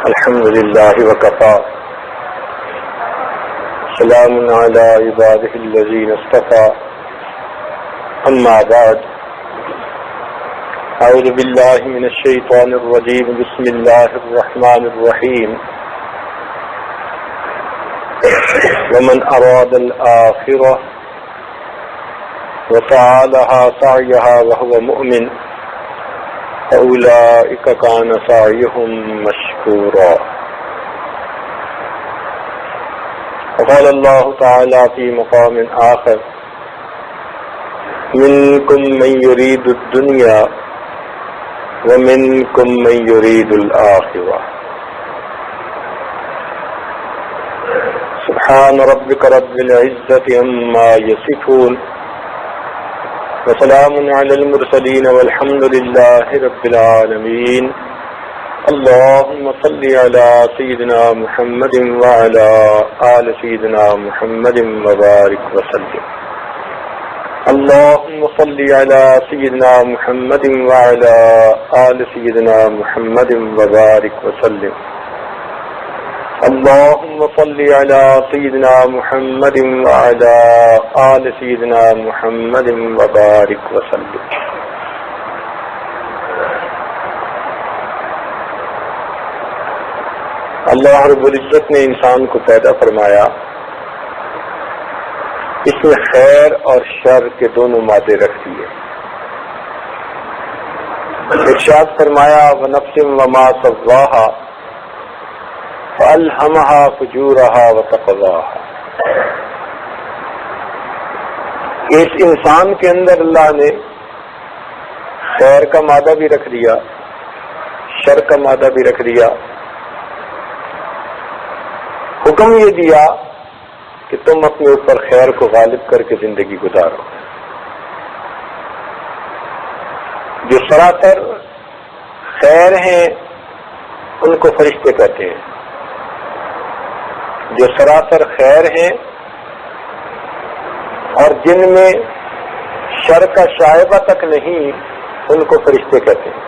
الحمد لله وكفى سلام على عباده الذين اصطفى أما بعد أعوذ بالله من الشيطان الرجيم بسم الله الرحمن الرحيم ومن أراد الآخرة وسعى لها سعيها وهو مؤمن فأولئك كان سعيهم مشكورا. وقال الله تعالى في مقام آخر منكم من يريد الدنيا ومنكم من يريد الآخرة. سبحان ربك رب العزة عما يصفون وسلام على المرسلين والحمد لله رب العالمين. اللهم صل على سيدنا محمد وعلى آل سيدنا محمد وبارك وسلم. اللهم صل على سيدنا محمد وعلى آل سيدنا محمد وبارك وسلم. اللهم صل على سيدنا محمد وعلى آل سيدنا محمد وبارك وسلم. اللہ رب العزت نے انسان کو پیدا فرمایا، اس میں خیر اور شر کے دونوں مادے رکھ دیے. ارشاد فرمایا وَنَفْسٍ وَمَا سَوَّاهَا فَأَلْهَمَهَا فُجُورَهَا وَتَقْوَاهَا. اس انسان کے اندر اللہ نے خیر کا مادہ بھی رکھ دیا، شر کا مادہ بھی رکھ دیا. حکم یہ دیا کہ تم اپنے اوپر خیر کو غالب کر کے زندگی گزارو. جو سراسر خیر ہیں ان کو فرشتے کہتے ہیں، جو سراسر خیر ہیں اور جن میں شر کا شائبہ تک نہیں ان کو فرشتے کہتے ہیں.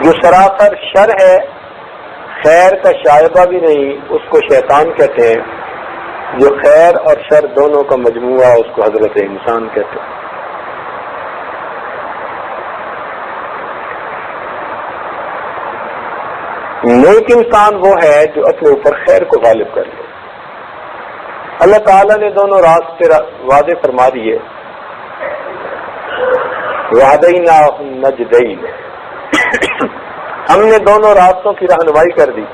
جو سراسر شر ہے، خیر کا شائبہ بھی نہیں، اس کو شیطان کہتے ہیں. جو خیر اور شر دونوں کا مجموعہ اس کو حضرت انسان کہتے ہیں. نیک انسان وہ ہے جو اپنے اوپر خیر کو غالب کر لے. اللہ تعالیٰ نے دونوں راستے واضح فرما دیے. وَهَدَيْنَاهُ النَّجْدَيْنِ، ہم نے دونوں راستوں کی رہنمائی کر دی.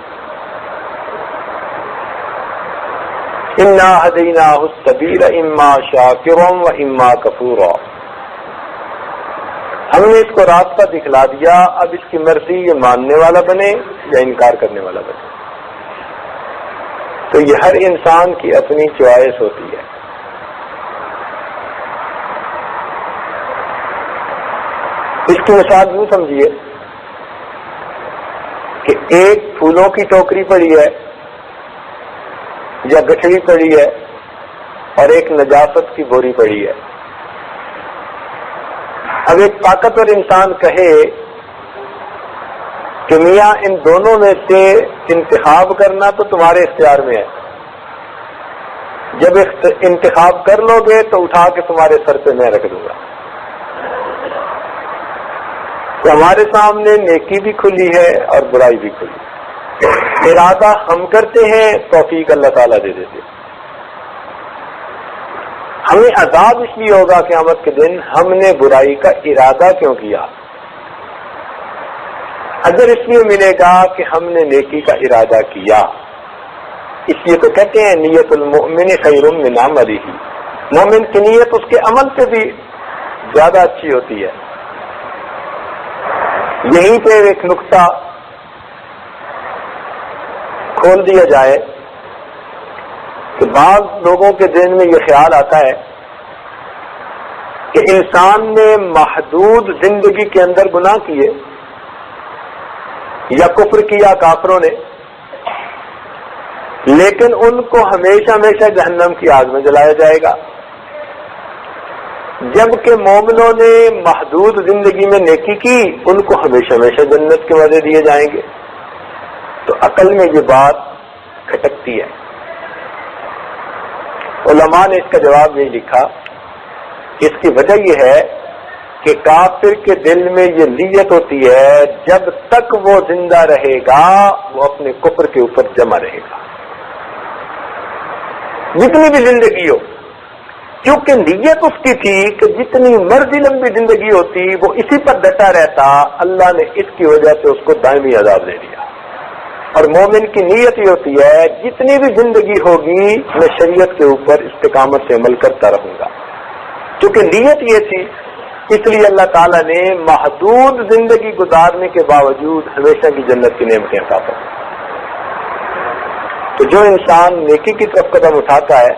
إِنَّا هَدَيْنَاهُ السَّبِيلَ إِمَّا شَاكِرًا وَإِمَّا كَفُورًا. ہم نے اس کو راستہ دکھلا دیا، اب اس کی مرضی یہ ماننے والا بنے یا انکار کرنے والا بنے. تو یہ ہر انسان کی اپنی چوائس ہوتی ہے. اس کی مثال یوں سمجھیے کہ ایک پھولوں کی ٹوکری پڑی ہے یا گٹھڑی پڑی ہے اور ایک نجاست کی بوری پڑی ہے. اب ایک طاقتور انسان کہے کہ میاں ان دونوں میں سے انتخاب کرنا تو تمہارے اختیار میں ہے، جب انتخاب کر لو گے تو اٹھا کے تمہارے سر پہ میں رکھ دوں گا. تو ہمارے سامنے نیکی بھی کھلی ہے اور برائی بھی کھلی. ارادہ ہم کرتے ہیں، توفیق اللہ تعالیٰ دے دیتے. ہمیں عذاب اس لیے ہوگا قیامت کے دن ہم نے برائی کا ارادہ کیوں کیا. اجر اس لیے ملے گا کہ ہم نے نیکی کا ارادہ کیا. اس لیے تو کہتے ہیں نیت المؤمن خیر من عملہ، مومن کی نیت اس کے عمل سے بھی زیادہ اچھی ہوتی ہے. یہیں پہ ایک نقطہ کھول دیا جائے کہ بعض لوگوں کے ذہن میں یہ خیال آتا ہے کہ انسان نے محدود زندگی کے اندر گناہ کیے یا کفر کیا کافروں نے، لیکن ان کو ہمیشہ ہمیشہ جہنم کی آگ میں جلایا جائے گا. جبکہ مومنوں نے محدود زندگی میں نیکی کی، ان کو ہمیشہ ہمیشہ جنت کے وعدے دیے جائیں گے. تو عقل میں یہ بات کھٹکتی ہے. علماء نے اس کا جواب یہی لکھا، اس کی وجہ یہ ہے کہ کافر کے دل میں یہ نیت ہوتی ہے جب تک وہ زندہ رہے گا وہ اپنے کفر کے اوپر جمع رہے گا، جتنی بھی زندگی ہو. کیونکہ نیت اس کی تھی کہ جتنی مرضی لمبی زندگی ہوتی وہ اسی پر ڈٹا رہتا، اللہ نے اس کی وجہ سے اس کو دائمی عذاب دے دیا. اور مومن کی نیت یہ ہوتی ہے جتنی بھی زندگی ہوگی میں شریعت کے اوپر استقامت سے عمل کرتا رہوں گا. کیونکہ نیت یہ تھی اس لیے اللہ تعالیٰ نے محدود زندگی گزارنے کے باوجود ہمیشہ کی جنت کی نعمتیں عطا فرمائیں. تو جو انسان نیکی کی طرف قدم اٹھاتا ہے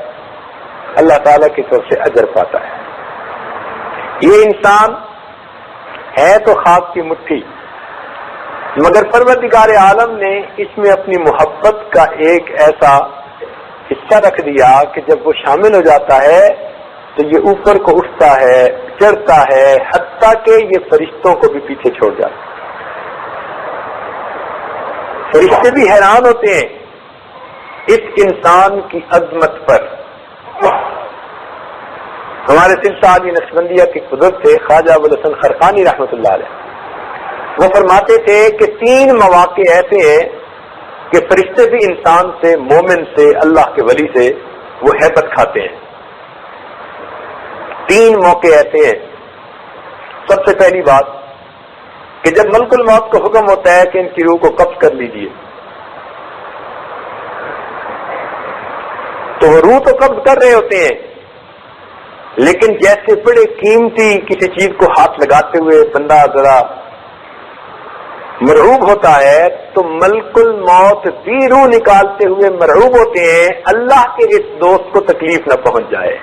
اللہ تعالیٰ کی طرف سے اجر پاتا ہے. یہ انسان ہے تو خاک کی مٹھی، مگر پروردگار عالم نے اس میں اپنی محبت کا ایک ایسا حصہ رکھ دیا کہ جب وہ شامل ہو جاتا ہے تو یہ اوپر کو اٹھتا ہے، چڑھتا ہے، حتیٰ کہ یہ فرشتوں کو بھی پیچھے چھوڑ جاتا ہے. فرشتے بھی حیران ہوتے ہیں اس انسان کی عظمت پر. ہمارے سلسلہ علی نقشبندیہ کے بزرگ تھے خواجہ ابوالحسن خرقانی رحمۃ اللہ علیہ، وہ فرماتے تھے کہ 3 مواقع ایسے ہیں کہ فرشتے بھی انسان سے، مومن سے، اللہ کے ولی سے وہ ہیبت کھاتے ہیں. 3 موقع ایسے ہیں. سب سے پہلی بات کہ جب ملک الموت کو حکم ہوتا ہے کہ ان کی روح کو قبض کر لیجیے تو وہ روح تو قبض کر رہے ہوتے ہیں، لیکن جیسے بڑے قیمتی کسی چیز کو ہاتھ لگاتے ہوئے بندہ ذرا مرعوب ہوتا ہے تو ملک الموت بھی روح نکالتے ہوئے مرعوب ہوتے ہیں اللہ کے اس دوست کو تکلیف نہ پہنچ جائے.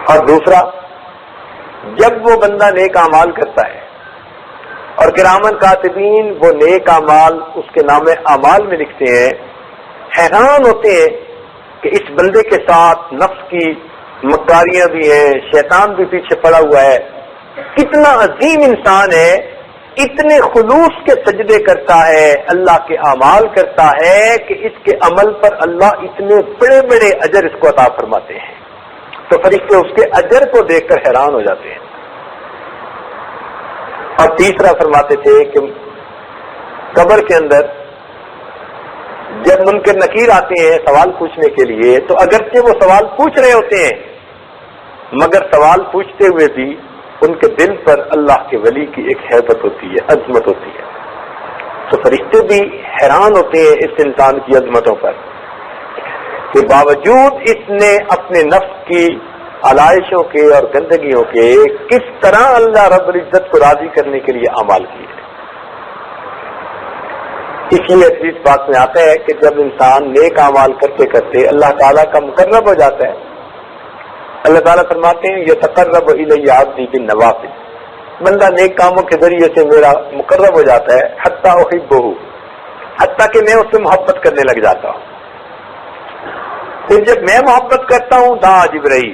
اور دوسرا، جب وہ بندہ نیک اعمال کرتا ہے اور کرامن کاتبین وہ نیک اعمال اس کے نام اعمال میں لکھتے ہیں، حیران ہوتے ہیں کہ اس بندے کے ساتھ نفس کی مکاریاں بھی ہیں، شیطان بھی پیچھے پڑا ہوا ہے، کتنا عظیم انسان ہے، اتنے خلوص کے سجدے کرتا ہے، اللہ کے اعمال کرتا ہے کہ اس کے عمل پر اللہ اتنے بڑے بڑے اجر اس کو عطا فرماتے ہیں. تو فرشتے اس کے اجر کو دیکھ کر حیران ہو جاتے ہیں. اور تیسرا فرماتے تھے کہ قبر کے اندر جب منکر نکیر آتے ہیں سوال پوچھنے کے لیے تو اگرچہ وہ سوال پوچھ رہے ہوتے ہیں مگر سوال پوچھتے ہوئے بھی ان کے دل پر اللہ کے ولی کی ایک ہیبت ہوتی ہے، عظمت ہوتی ہے. تو فرشتے بھی حیران ہوتے ہیں اس انسان کی عظمتوں پر کہ باوجود اس نے اپنے نفس کی علائشوں کے اور گندگیوں کے کس طرح اللہ رب العزت کو راضی کرنے کے لیے اعمال کیے. اس لیے اس بات میں آتا ہے کہ جب انسان نیک اعمال کرتے کرتے اللہ تعالیٰ کا مقرب ہو جاتا ہے، اللہ تعالیٰ فرماتے ہیں یتقرب الی عبدی بالنوافل، بندہ نیک کاموں کے ذریعے سے میرا مقرب ہو جاتا ہے، حتیٰ احبہ، حتیٰ کہ میں اس سے محبت کرنے لگ جاتا ہوں. پھر جب میں محبت کرتا ہوں دعا جبرائیل،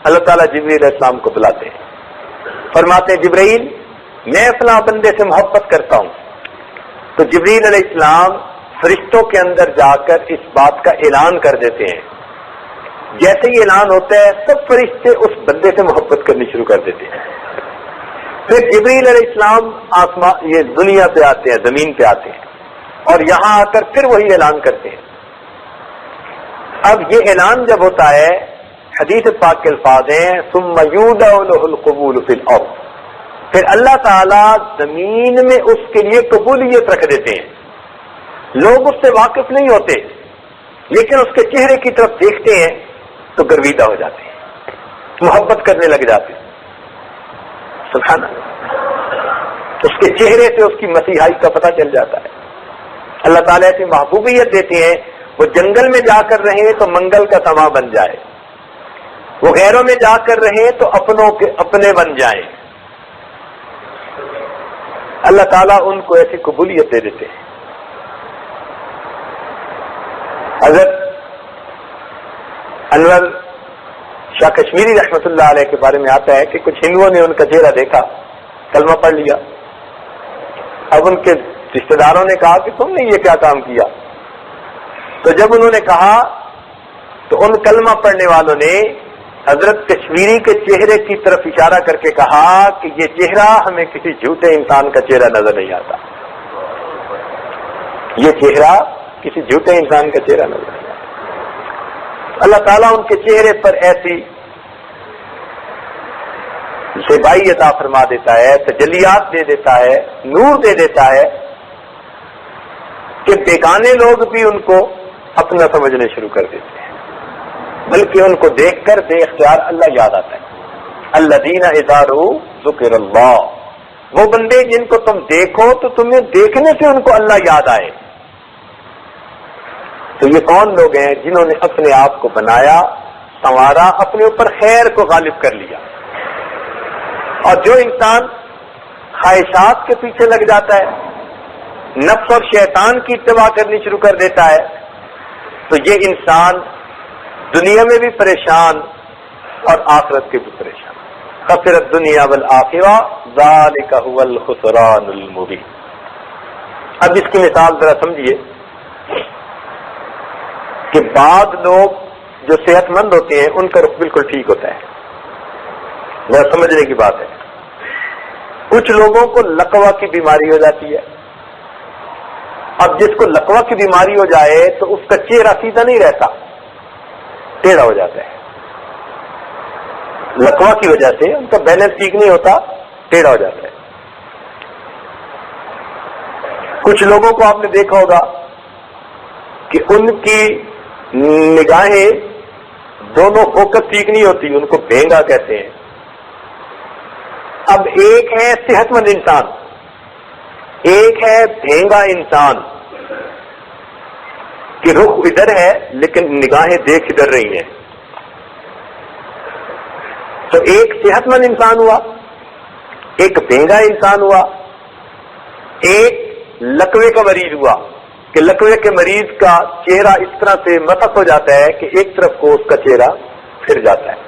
اللہ تعالیٰ جبرائیل علیہ السلام کو بلاتے ہیں، فرماتے ہیں جبرائیل میں فلاں بندے سے محبت کرتا ہوں. تو جبرائیل علیہ السلام فرشتوں کے اندر جا کر اس بات کا اعلان کر دیتے ہیں. جیسے ہی اعلان ہوتا ہے سب فرشتے اس بندے سے محبت کرنی شروع کر دیتے ہیں. پھر جبرائیل علیہ السلام آسمان یہ دنیا پہ آتے ہیں، زمین پہ آتے ہیں اور یہاں آ کر پھر وہی اعلان کرتے ہیں. اب یہ اعلان جب ہوتا ہے حدیث پاک کے الفاظ ہیں ثم یودع له القبول فی الارض، پھر اللہ تعالیٰ زمین میں اس کے لیے قبولیت رکھ دیتے ہیں. لوگ اس سے واقف نہیں ہوتے لیکن اس کے چہرے کی طرف دیکھتے ہیں تو گرویدہ ہو جاتے ہیں، محبت کرنے لگ جاتے ہیں. سبحان اللہ، اس کے چہرے سے اس کی مسیحائی کا پتہ چل جاتا ہے. اللہ تعالیٰ ایسی محبوبیت دیتے ہیں وہ جنگل میں جا کر رہے تو منگل کا سما بن جائے، وہ غیروں میں جا کر رہے تو اپنوں کے اپنے بن جائیں. اللہ تعالیٰ ان کو ایسی قبولیت دے دیتے ہیں. حضرت انور شاہ کشمیری رحمۃ اللہ علیہ کے بارے میں آتا ہے کہ کچھ ہندوؤں نے ان کا چہرہ دیکھا، کلمہ پڑھ لیا، اب ان کے رشتے داروں نے کہا کہ تم نے یہ کیا کام کیا؟ تو جب انہوں نے کہا تو ان کلمہ پڑھنے والوں نے حضرت کشمیری کے چہرے کی طرف اشارہ کر کے کہا کہ یہ چہرہ ہمیں کسی جھوٹے انسان کا چہرہ نظر نہیں آتا، یہ چہرہ کسی جھوٹے انسان کا چہرہ نظر نہیں آتا۔ اللہ تعالیٰ ان کے چہرے پر ایسی زیبائی عطا فرما دیتا ہے، تجلیات دے دیتا ہے، نور دے دیتا ہے کہ بیگانے لوگ بھی ان کو اپنا سمجھنے شروع کر دیتے ہیں، بلکہ ان کو دیکھ کر بے اختیار اللہ یاد آتا ہے۔ الذین اذا رؤوا ذکر اللہ، وہ بندے جن کو تم دیکھو تو تمہیں دیکھنے سے ان کو اللہ یاد آئے۔ تو یہ کون لوگ ہیں؟ جنہوں نے اپنے آپ کو بنایا، سنوارا، اپنے اوپر خیر کو غالب کر لیا۔ اور جو انسان خواہشات کے پیچھے لگ جاتا ہے، نفس اور شیطان کی اتباع کرنی شروع کر دیتا ہے، تو یہ انسان دنیا میں بھی پریشان اور آخرت کے بھی پریشان۔ خسر الدنیا والآخرہ ذالک هو الخسران المبین۔ اب اس کی مثال ذرا سمجھیے کہ بعض لوگ جو صحت مند ہوتے ہیں ان کا رخ بالکل ٹھیک ہوتا ہے، ذرا سمجھنے کی بات ہے۔ کچھ لوگوں کو لقوہ کی بیماری ہو جاتی ہے۔ اب جس کو لقوہ کی بیماری ہو جائے تو اس کا چہرہ سیدھا نہیں رہتا، ٹیڑھا ہو جاتا ہے۔ لقوہ کی وجہ سے ان کا بیلنس ٹھیک نہیں ہوتا، ٹیڑھا ہو جاتا ہے۔ کچھ لوگوں کو آپ نے دیکھا ہوگا کہ ان کی نگاہیں دونوں فوکس ٹھیک نہیں ہوتی، ان کو بھینگا کہتے ہیں۔ اب ایک ہے صحت مند انسان، ایک ہے بھینگا انسان کہ رخ ادھر ہے لیکن نگاہیں دیکھ ادھر رہی ہیں۔ تو ایک صحت مند انسان ہوا، ایک بھینگا انسان ہوا، ایک لقوے کا مریض ہوا کہ لقوے کے مریض کا چہرہ اس طرح سے مسخ ہو جاتا ہے کہ ایک طرف کو اس کا چہرہ پھر جاتا ہے۔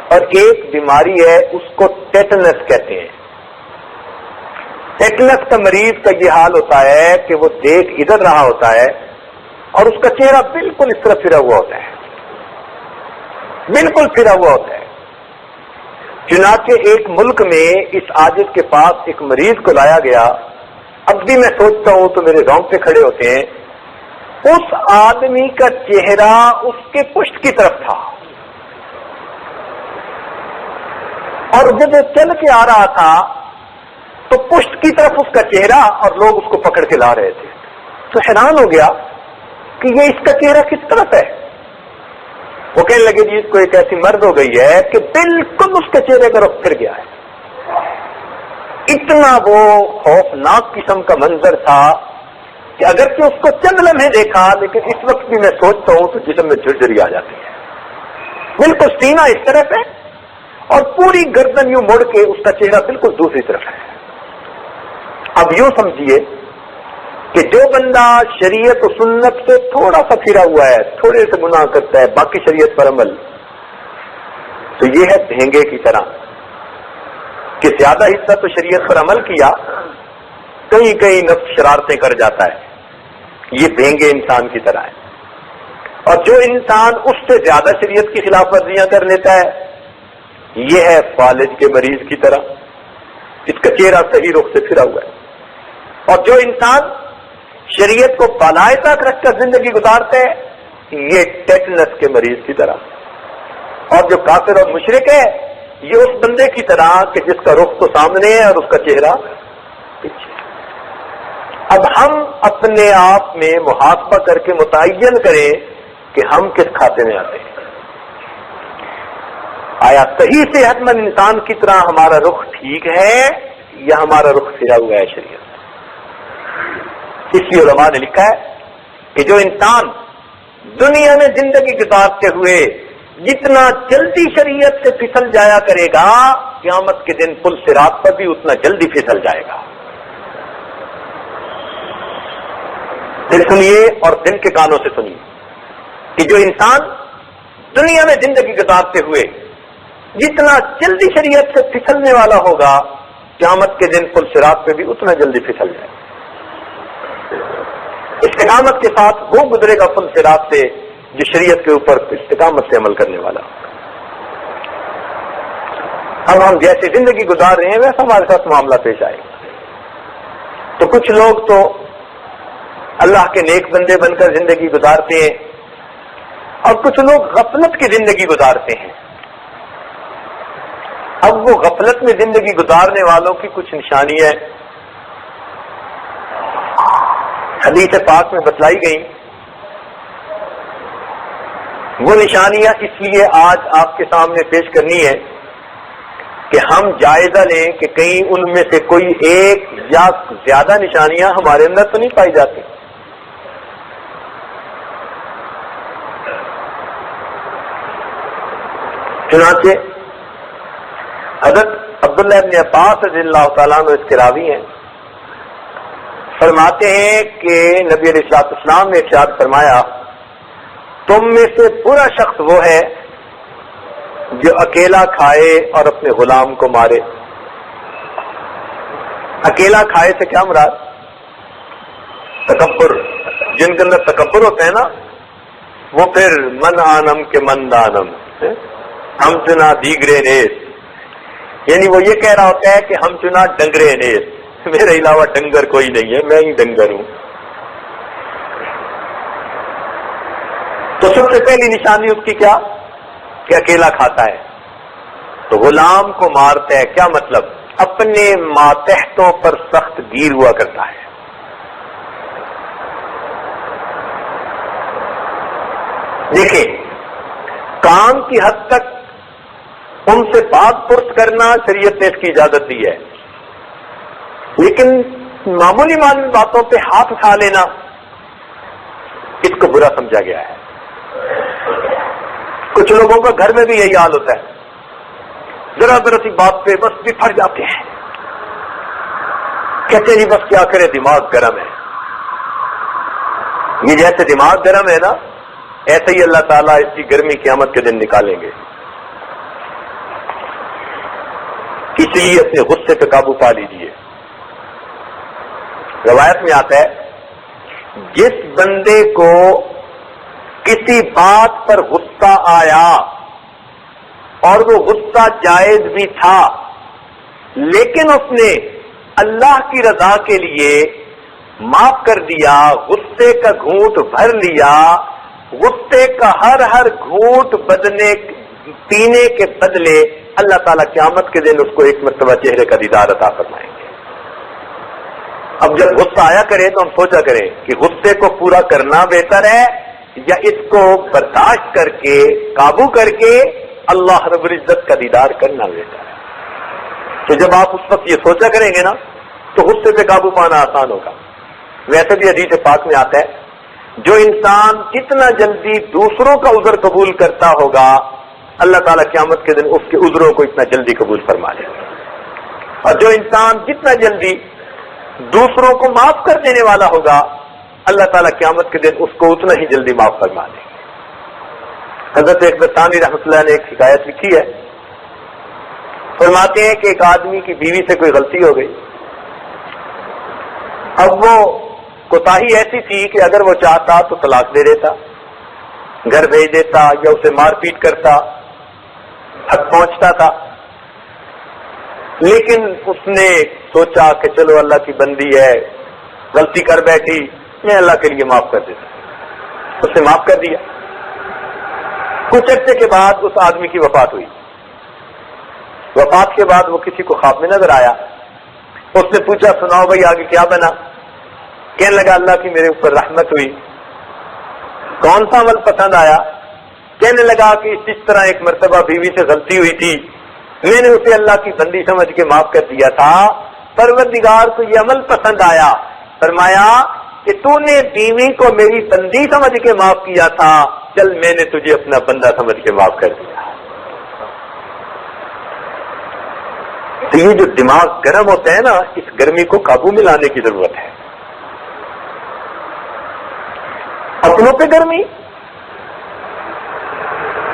اور ایک بیماری ہے، اس کو ٹیٹنس کہتے ہیں۔ ٹیٹنس کا مریض کا یہ حال ہوتا ہے کہ وہ دیکھ ادھر رہا ہوتا ہے اور اس کا چہرہ بالکل اس طرح پھرا ہوا ہوتا ہے، بالکل پھرا ہوا ہوتا ہے۔ چنانچہ ایک ملک میں اس عاجز کے پاس ایک مریض کو لایا گیا۔ اب بھی میں سوچتا ہوں تو میرے رونگٹے کھڑے ہوتے ہیں۔ اس آدمی کا چہرہ اس کے پشت کی طرف تھا، اور جب وہ چل کے آ رہا تھا تو پشت کی طرف اس کا چہرہ اور لوگ اس کو پکڑ کے لا رہے تھے۔ تو حیران ہو گیا کہ یہ اس کا چہرہ کس طرف ہے۔ وہ کہنے لگے جی اس کو ایک ایسی مرض ہو گئی ہے کہ بالکل اس کے چہرے کا رخ پھر گیا ہے۔ اتنا وہ خوفناک قسم کا منظر تھا کہ اگرچہ اس کو چند لمحے دیکھا لیکن اس وقت بھی میں سوچتا ہوں تو جسم میں جھرجھری آ جاتی ہے۔ بالکل سینہ اس طرف ہے اور پوری گردن یوں مڑ کے اس کا چہرہ بالکل دوسری طرف ہے۔ اب یوں سمجھیے کہ جو بندہ شریعت و سنت سے تھوڑا سا پھرا ہوا ہے، تھوڑے سے گناہ کرتا ہے، باقی شریعت پر عمل، تو یہ ہے بھینگے کی طرح کہ زیادہ حصہ تو شریعت پر عمل کیا، کئی کئی نفس شرارتیں کر جاتا ہے۔ یہ بھینگے انسان کی طرح ہے۔ اور جو انسان اس سے زیادہ شریعت کی خلاف ورزیاں کر لیتا ہے، یہ ہے فالج کے مریض کی طرح، اس کا چہرہ صحیح رخ سے پھرا ہوا ہے۔ اور جو انسان شریعت کو بالائے تک رکھ کر زندگی گزارتا ہے، یہ ٹیٹنس کے مریض کی طرح۔ اور جو کافر اور مشرک ہے، یہ اس بندے کی طرح کہ جس کا رخ تو سامنے ہے اور اس کا چہرہ پیچھے۔ اب ہم اپنے آپ میں محاسبہ کر کے متعین کریں کہ ہم کس کھاتے میں آتے ہیں۔ آیا صحیح صحت مند انسان کی طرح ہمارا رخ ٹھیک ہے یا ہمارا رخ پھرا ہوا ہے شریعت؟ اس لیے علماء نے لکھا ہے کہ جو انسان دنیا میں زندگی گزارتے ہوئے جتنا جلدی شریعت سے پھسل جایا کرے گا، قیامت کے دن پل صراط پر بھی اتنا جلدی پھسل جائے گا۔ دل سنیے اور دل کے کانوں سے سنیے کہ جو انسان دنیا میں زندگی گزارتے ہوئے جتنا جلدی شریعت سے پھسلنے والا ہوگا، قیامت کے دن پل صراط پہ بھی اتنا جلدی پھسل جائے. استقامت کے ساتھ وہ گزرے گا پل صراط سے جو شریعت کے اوپر استقامت سے عمل کرنے والا. اب ہم جیسے زندگی گزار رہے ہیں ویسا ہمارے ساتھ معاملہ پیش آئے. تو کچھ لوگ تو اللہ کے نیک بندے بن کر زندگی گزارتے ہیں اور کچھ لوگ غفلت کی زندگی گزارتے ہیں. اب وہ غفلت میں زندگی گزارنے والوں کی کچھ نشانیاں حدیث پاک میں بتلائی گئی. وہ نشانیاں اس لیے آج آپ کے سامنے پیش کرنی ہے کہ ہم جائزہ لیں کہ کہیں ان میں سے کوئی ایک یا زیادہ نشانیاں ہمارے اندر تو نہیں پائی جاتی. چنانچہ حضرت عبداللہ ابن عباس رضی اللہ تعالیٰ عنہ اس کے راوی ہیں، فرماتے ہیں کہ نبی علیہ الصلوۃ والسلام نے ارشاد فرمایا تم میں سے برا شخص وہ ہے جو اکیلا کھائے اور اپنے غلام کو مارے. اکیلا کھائے سے کیا مراد؟ تکبر. جن کے اندر تکبر ہوتا ہے نا وہ پھر من آنم کے من دانم ہم چنا دیگرے نیس، یعنی وہ یہ کہہ رہا ہوتا ہے کہ ہم چنا ڈنگرے نیس، میرے علاوہ ڈنگر کوئی نہیں ہے، میں ہی ڈنگر ہوں. تو سب سے پہلی نشانی اس کی کیا کہ اکیلا کھاتا ہے. تو غلام کو مارتا ہے، کیا مطلب؟ اپنے ماتحتوں پر سخت گیر ہوا کرتا ہے. دیکھیں کام کی حد تک ان سے بات پرس کرنا شریعت نے اس کی اجازت دی ہے، لیکن معمولی باتوں پہ ہاتھ اٹھا لینا اس کو برا سمجھا گیا ہے. کچھ لوگوں کا گھر میں بھی یہی حال ہوتا ہے، ذرا ذرا سی بات پہ بس بفڑ جاتے ہیں، کہتے ہیں جی بس کیا کرے دماغ گرم ہے. یہ جیسے دماغ گرم ہے نا ایسے ہی اللہ تعالیٰ اس کی گرمی قیامت کے دن نکالیں گے. اس لیے اپنے غصے پہ قابو پا لیجیے. روایت میں آتا ہے جس بندے کو کسی بات پر غصہ آیا اور وہ غصہ جائز بھی تھا لیکن اس نے اللہ کی رضا کے لیے معاف کر دیا، غصے کا گھونٹ بھر لیا، غصے کا ہر گھونٹ پینے کے بدلے اللہ تعالیٰ قیامت کے دن اس کو ایک مرتبہ چہرے کا دیدار عطا فرمائیں گے. اب جب غصہ آیا کرے تو ہم سوچا کریں کہ غصے کو پورا کرنا بہتر ہے یا اس کو برداشت کر کے قابو کر کے اللہ رب العزت کا دیدار کرنا بہتر ہے. تو جب آپ اس وقت یہ سوچا کریں گے نا تو غصے پہ قابو پانا آسان ہوگا. ویسے بھی حدیث پاک میں آتا ہے جو انسان جتنا جلدی دوسروں کا عذر قبول کرتا ہوگا اللہ تعالیٰ قیامت کے دن اس کے عذروں کو اتنا جلدی قبول فرما لے گا، اور جو انسان جتنا جلدی دوسروں کو معاف کر دینے والا ہوگا اللہ تعالیٰ قیامت کے دن اس کو اتنا ہی جلدی معاف فرما لے گا. حضرت اقبال رحمۃ اللہ نے ایک حکایت لکھی ہے، فرماتے ہیں کہ ایک آدمی کی بیوی سے کوئی غلطی ہو گئی. اب وہ کوتاہی ایسی تھی کہ اگر وہ چاہتا تو طلاق دے دیتا، گھر بھیج دیتا یا اسے مار پیٹ کرتا، حد پہنچتا تھا. لیکن اس نے سوچا کہ چلو اللہ کی بندی ہے، غلطی کر بیٹھی، میں اللہ کے لیے معاف کر دیتا. اس نے معاف کر دیا. کچھ عرصے کے بعد اس آدمی کی وفات ہوئی. وفات کے بعد وہ کسی کو خواب میں نظر آیا. اس نے پوچھا سناؤ بھائی آگے کیا بنا؟ کہنے لگا اللہ کی میرے اوپر رحمت ہوئی. کون سا عمل پسند آیا؟ کہنے لگا کہ اس طرح ایک مرتبہ بیوی سے غلطی ہوئی تھی، میں نے اسے اللہ کی بندی سمجھ کے معاف کر دیا تھا، پروردگار کو یہ عمل پسند آیا، فرمایا کہ تو نے بیوی کو میری بندی سمجھ کے معاف کیا تھا، چل میں نے تجھے اپنا بندہ سمجھ کے معاف کر دیا. تو یہ جو دماغ گرم ہوتا ہے نا اس گرمی کو قابو میں لانے کی ضرورت ہے. اپنوں پہ گرمی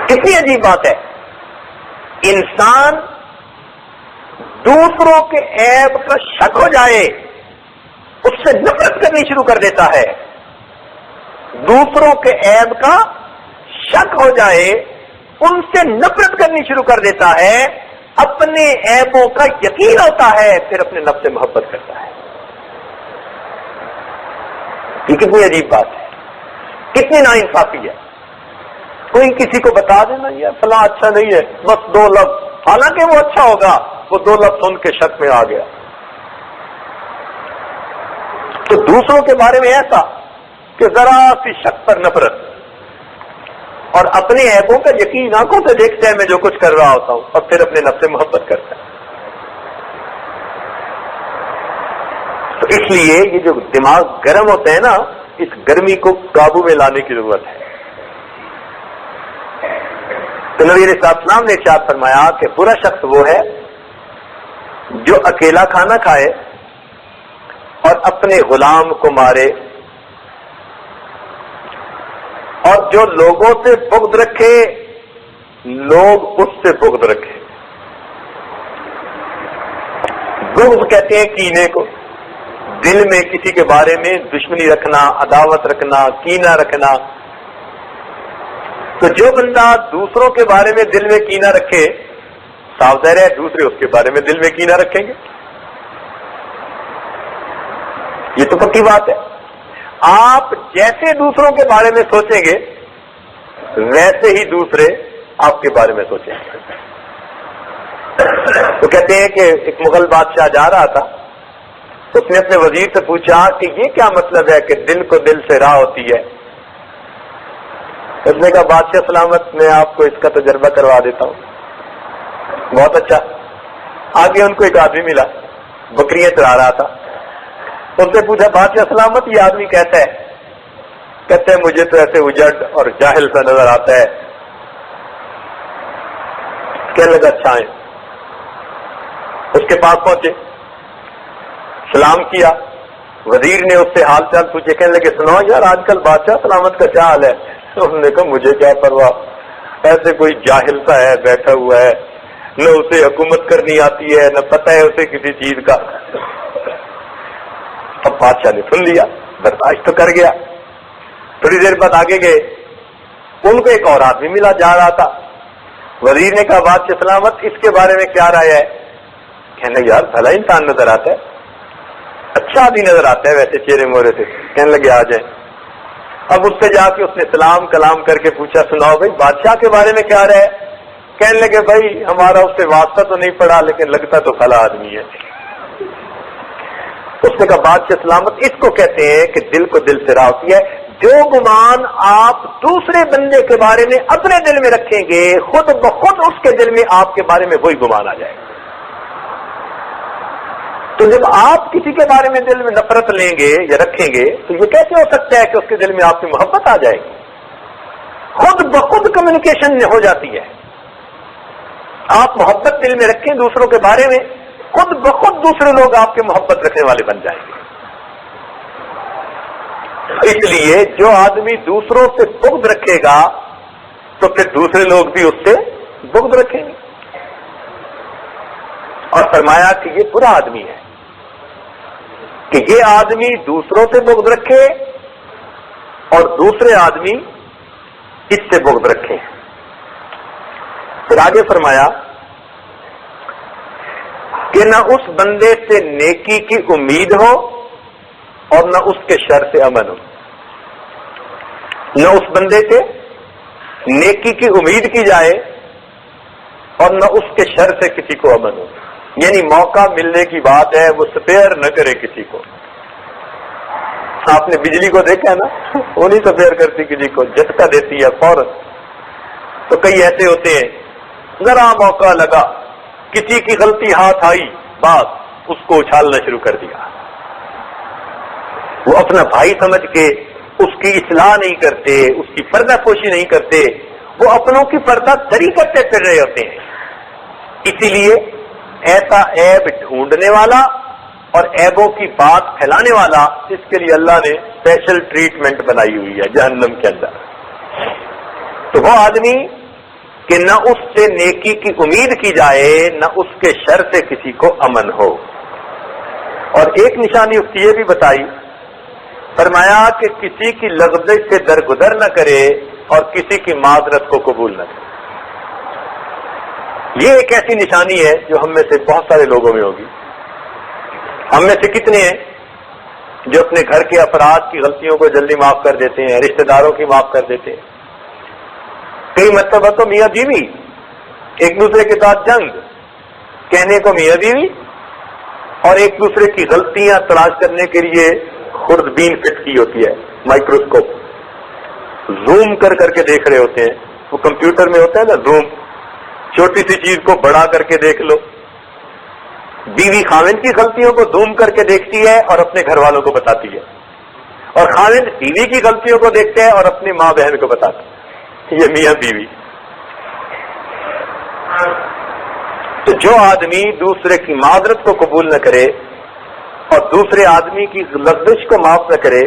کتنی عجیب بات ہے. انسان دوسروں کے عیب کا شک ہو جائے اس سے نفرت کرنی شروع کر دیتا ہے. دوسروں کے عیب کا شک ہو جائے ان سے نفرت کرنی شروع کر دیتا ہے. اپنے عیبوں کا یقین ہوتا ہے پھر اپنے نفس سے محبت کرتا ہے. یہ کتنی عجیب بات ہے, کتنی ناانصافی ہے. کوئی کسی کو بتا دینا یہ فلاں اچھا نہیں ہے, بس 2 لفظ, حالانکہ وہ اچھا ہوگا, وہ 2 لفظ سن کے شک میں آ گیا. تو دوسروں کے بارے میں ایسا کہ ذرا سی شک پر نفرت, اور اپنے عیبوں کا یقین آنکھوں سے دیکھتا ہے میں جو کچھ کر رہا ہوتا ہوں, اور پھر اپنے نفس سے محبت کرتا ہے. تو اس لیے یہ جو دماغ گرم ہوتے ہیں نا, اس گرمی کو قابو میں لانے کی ضرورت ہے. تو نبی علیہ السلام نے ارشاد فرمایا کہ برا شخص وہ ہے جو اکیلا کھانا کھائے اور اپنے غلام کو مارے, اور جو لوگوں سے بغض رکھے لوگ اس سے بغض رکھے. بغض کہتے ہیں کینے کو, دل میں کسی کے بارے میں دشمنی رکھنا, عداوت رکھنا, کینہ رکھنا. تو جو بندہ دوسروں کے بارے میں دل میں کینہ رکھے, صاف ظاہر ہے دوسرے اس کے بارے میں دل میں کینہ رکھیں گے, یہ تو پکی بات ہے. آپ جیسے دوسروں کے بارے میں سوچیں گے ویسے ہی دوسرے آپ کے بارے میں سوچیں گے. تو کہتے ہیں کہ ایک مغل بادشاہ جا رہا تھا, اس نے اپنے وزیر سے پوچھا کہ یہ کیا مطلب ہے کہ دل کو دل سے راہ ہوتی ہے. اس نے کہا بادشاہ سلامت, میں آپ کو اس کا تجربہ کروا دیتا ہوں. بہت اچھا. آگے ان کو ایک آدمی ملا, بکریاں چرا رہا تھا. ان سے پوچھا بادشاہ سلامت یہ آدمی کیسا ہے؟ کہتے ہیں مجھے تو ایسے اجڑ اور جاہل سا نظر آتا ہے. کہنے لگا اچھا ہے. اس کے پاس پہنچے, سلام کیا. وزیر نے اس سے حال چال پوچھے, کہنے لگے سناؤ یار آج کل بادشاہ سلامت کا کیا حال ہے؟ انہوں نے کہا مجھے کیا پرواہ, ایسے کوئی جاہل سا ہے بیٹھا ہوا ہے, نہ اسے حکومت کرنی آتی ہے نہ پتہ ہے اسے کسی چیز کا. اب بادشاہ نے سن لیا, برداشت تو کر گیا. تھوڑی دیر بعد آگے گئے, ان کو ایک اور آدمی ملا جا رہا تھا. وزیر نے کہا بادشاہ سلامت اس کے بارے میں کیا رائے ہے؟ کہنے لگے یار بھلا انسان نظر آتا ہے, اچھا آدمی نظر آتا ہے ویسے چہرے مورے سے. کہنے لگے آ جائیں. اب اس سے جا کے اس نے سلام کلام کر کے پوچھا سناؤ بھائی بادشاہ کے بارے میں کیا رہے؟ کہنے لگے بھائی ہمارا اس سے واسطہ تو نہیں پڑا لیکن لگتا تو بھلا آدمی ہے. اس نے کہا بادشاہ سلامت اس کو کہتے ہیں کہ دل کو دل سے راہ ہوتی ہے. جو گمان آپ دوسرے بندے کے بارے میں اپنے دل میں رکھیں گے خود بخود اس کے دل میں آپ کے بارے میں وہی گمان آ جائے گا. تو جب آپ کسی کے بارے میں دل میں نفرت لیں گے یا رکھیں گے تو یہ کیسے ہو سکتا ہے کہ اس کے دل میں آپ کی محبت آ جائے گی؟ خود بخود کمیونیکیشن ہو جاتی ہے. آپ محبت دل میں رکھیں دوسروں کے بارے میں, خود بخود دوسرے لوگ آپ کے محبت رکھنے والے بن جائیں گے. اس لیے جو آدمی دوسروں سے بغض رکھے گا تو پھر دوسرے لوگ بھی اس سے بغض رکھیں گے. اور فرمایا کہ یہ برا آدمی ہے کہ یہ آدمی دوسروں سے بغض رکھے اور دوسرے آدمی اس سے بغض رکھے. پھر آگے فرمایا کہ نہ اس بندے سے نیکی کی امید ہو اور نہ اس کے شر سے امن ہو. نہ اس بندے سے نیکی کی امید کی جائے اور نہ اس کے شر سے کسی کو امن ہو. یعنی موقع ملنے کی بات ہے وہ سپیئر نہ کرے کسی کو. آپ نے بجلی کو دیکھا ہے نا, وہ نہیں سپیئر کرتی کسی کو, جھٹکا دیتی ہے فوراً. تو کئی ایسے ہوتے ہیں ذرا موقع لگا, کسی کی غلطی ہاتھ آئی, بات اس کو اچھالنا شروع کر دیا. وہ اپنا بھائی سمجھ کے اس کی اصلاح نہیں کرتے, اس کی پردہ پوشی نہیں کرتے, وہ اپنوں کی پردہ دری کرتے پھر رہے ہوتے ہیں. اسی لیے ایسا عیب ڈھونڈنے والا اور عیبوں کی بات پھیلانے والا, اس کے لیے اللہ نے اسپیشل ٹریٹمنٹ بنائی ہوئی ہے جہنم کے اندر. تو وہ آدمی کہ نہ اس سے نیکی کی امید کی جائے نہ اس کے شر سے کسی کو امن ہو. اور ایک نشانی اس کی یہ بھی بتائی، فرمایا کہ کسی کی لغزش سے درگزر نہ کرے اور کسی کی معذرت کو قبول نہ کرے. یہ ایک ایسی نشانی ہے جو ہم میں سے بہت سارے لوگوں میں ہوگی. ہم میں سے کتنے ہیں جو اپنے گھر کے افراد کی غلطیوں کو جلدی معاف کر دیتے ہیں، رشتہ داروں کی معاف کر دیتے ہیں. کئی مرتبہ تو میاں بیوی ایک دوسرے کے ساتھ جنگ، کہنے کو میاں بیوی، اور ایک دوسرے کی غلطیاں تلاش کرنے کے لیے خوردبین فٹ کی ہوتی ہے، مائکروسکوپ، زوم کر کے دیکھ رہے ہوتے ہیں. وہ کمپیوٹر میں ہوتا ہے نا زوم، چھوٹی سی چیز کو بڑا کر کے دیکھ لو. بیوی خاوند کی غلطیوں کو زوم کر کے دیکھتی ہے اور اپنے گھر والوں کو بتاتی ہے، اور خاوند بیوی کی غلطیوں کو دیکھتے ہے اور اپنی ماں بہن کو بتاتا ہے. یہ میاں بیوی. تو جو آدمی دوسرے کی معذرت کو قبول نہ کرے اور دوسرے آدمی کی لغزش کو معاف نہ کرے،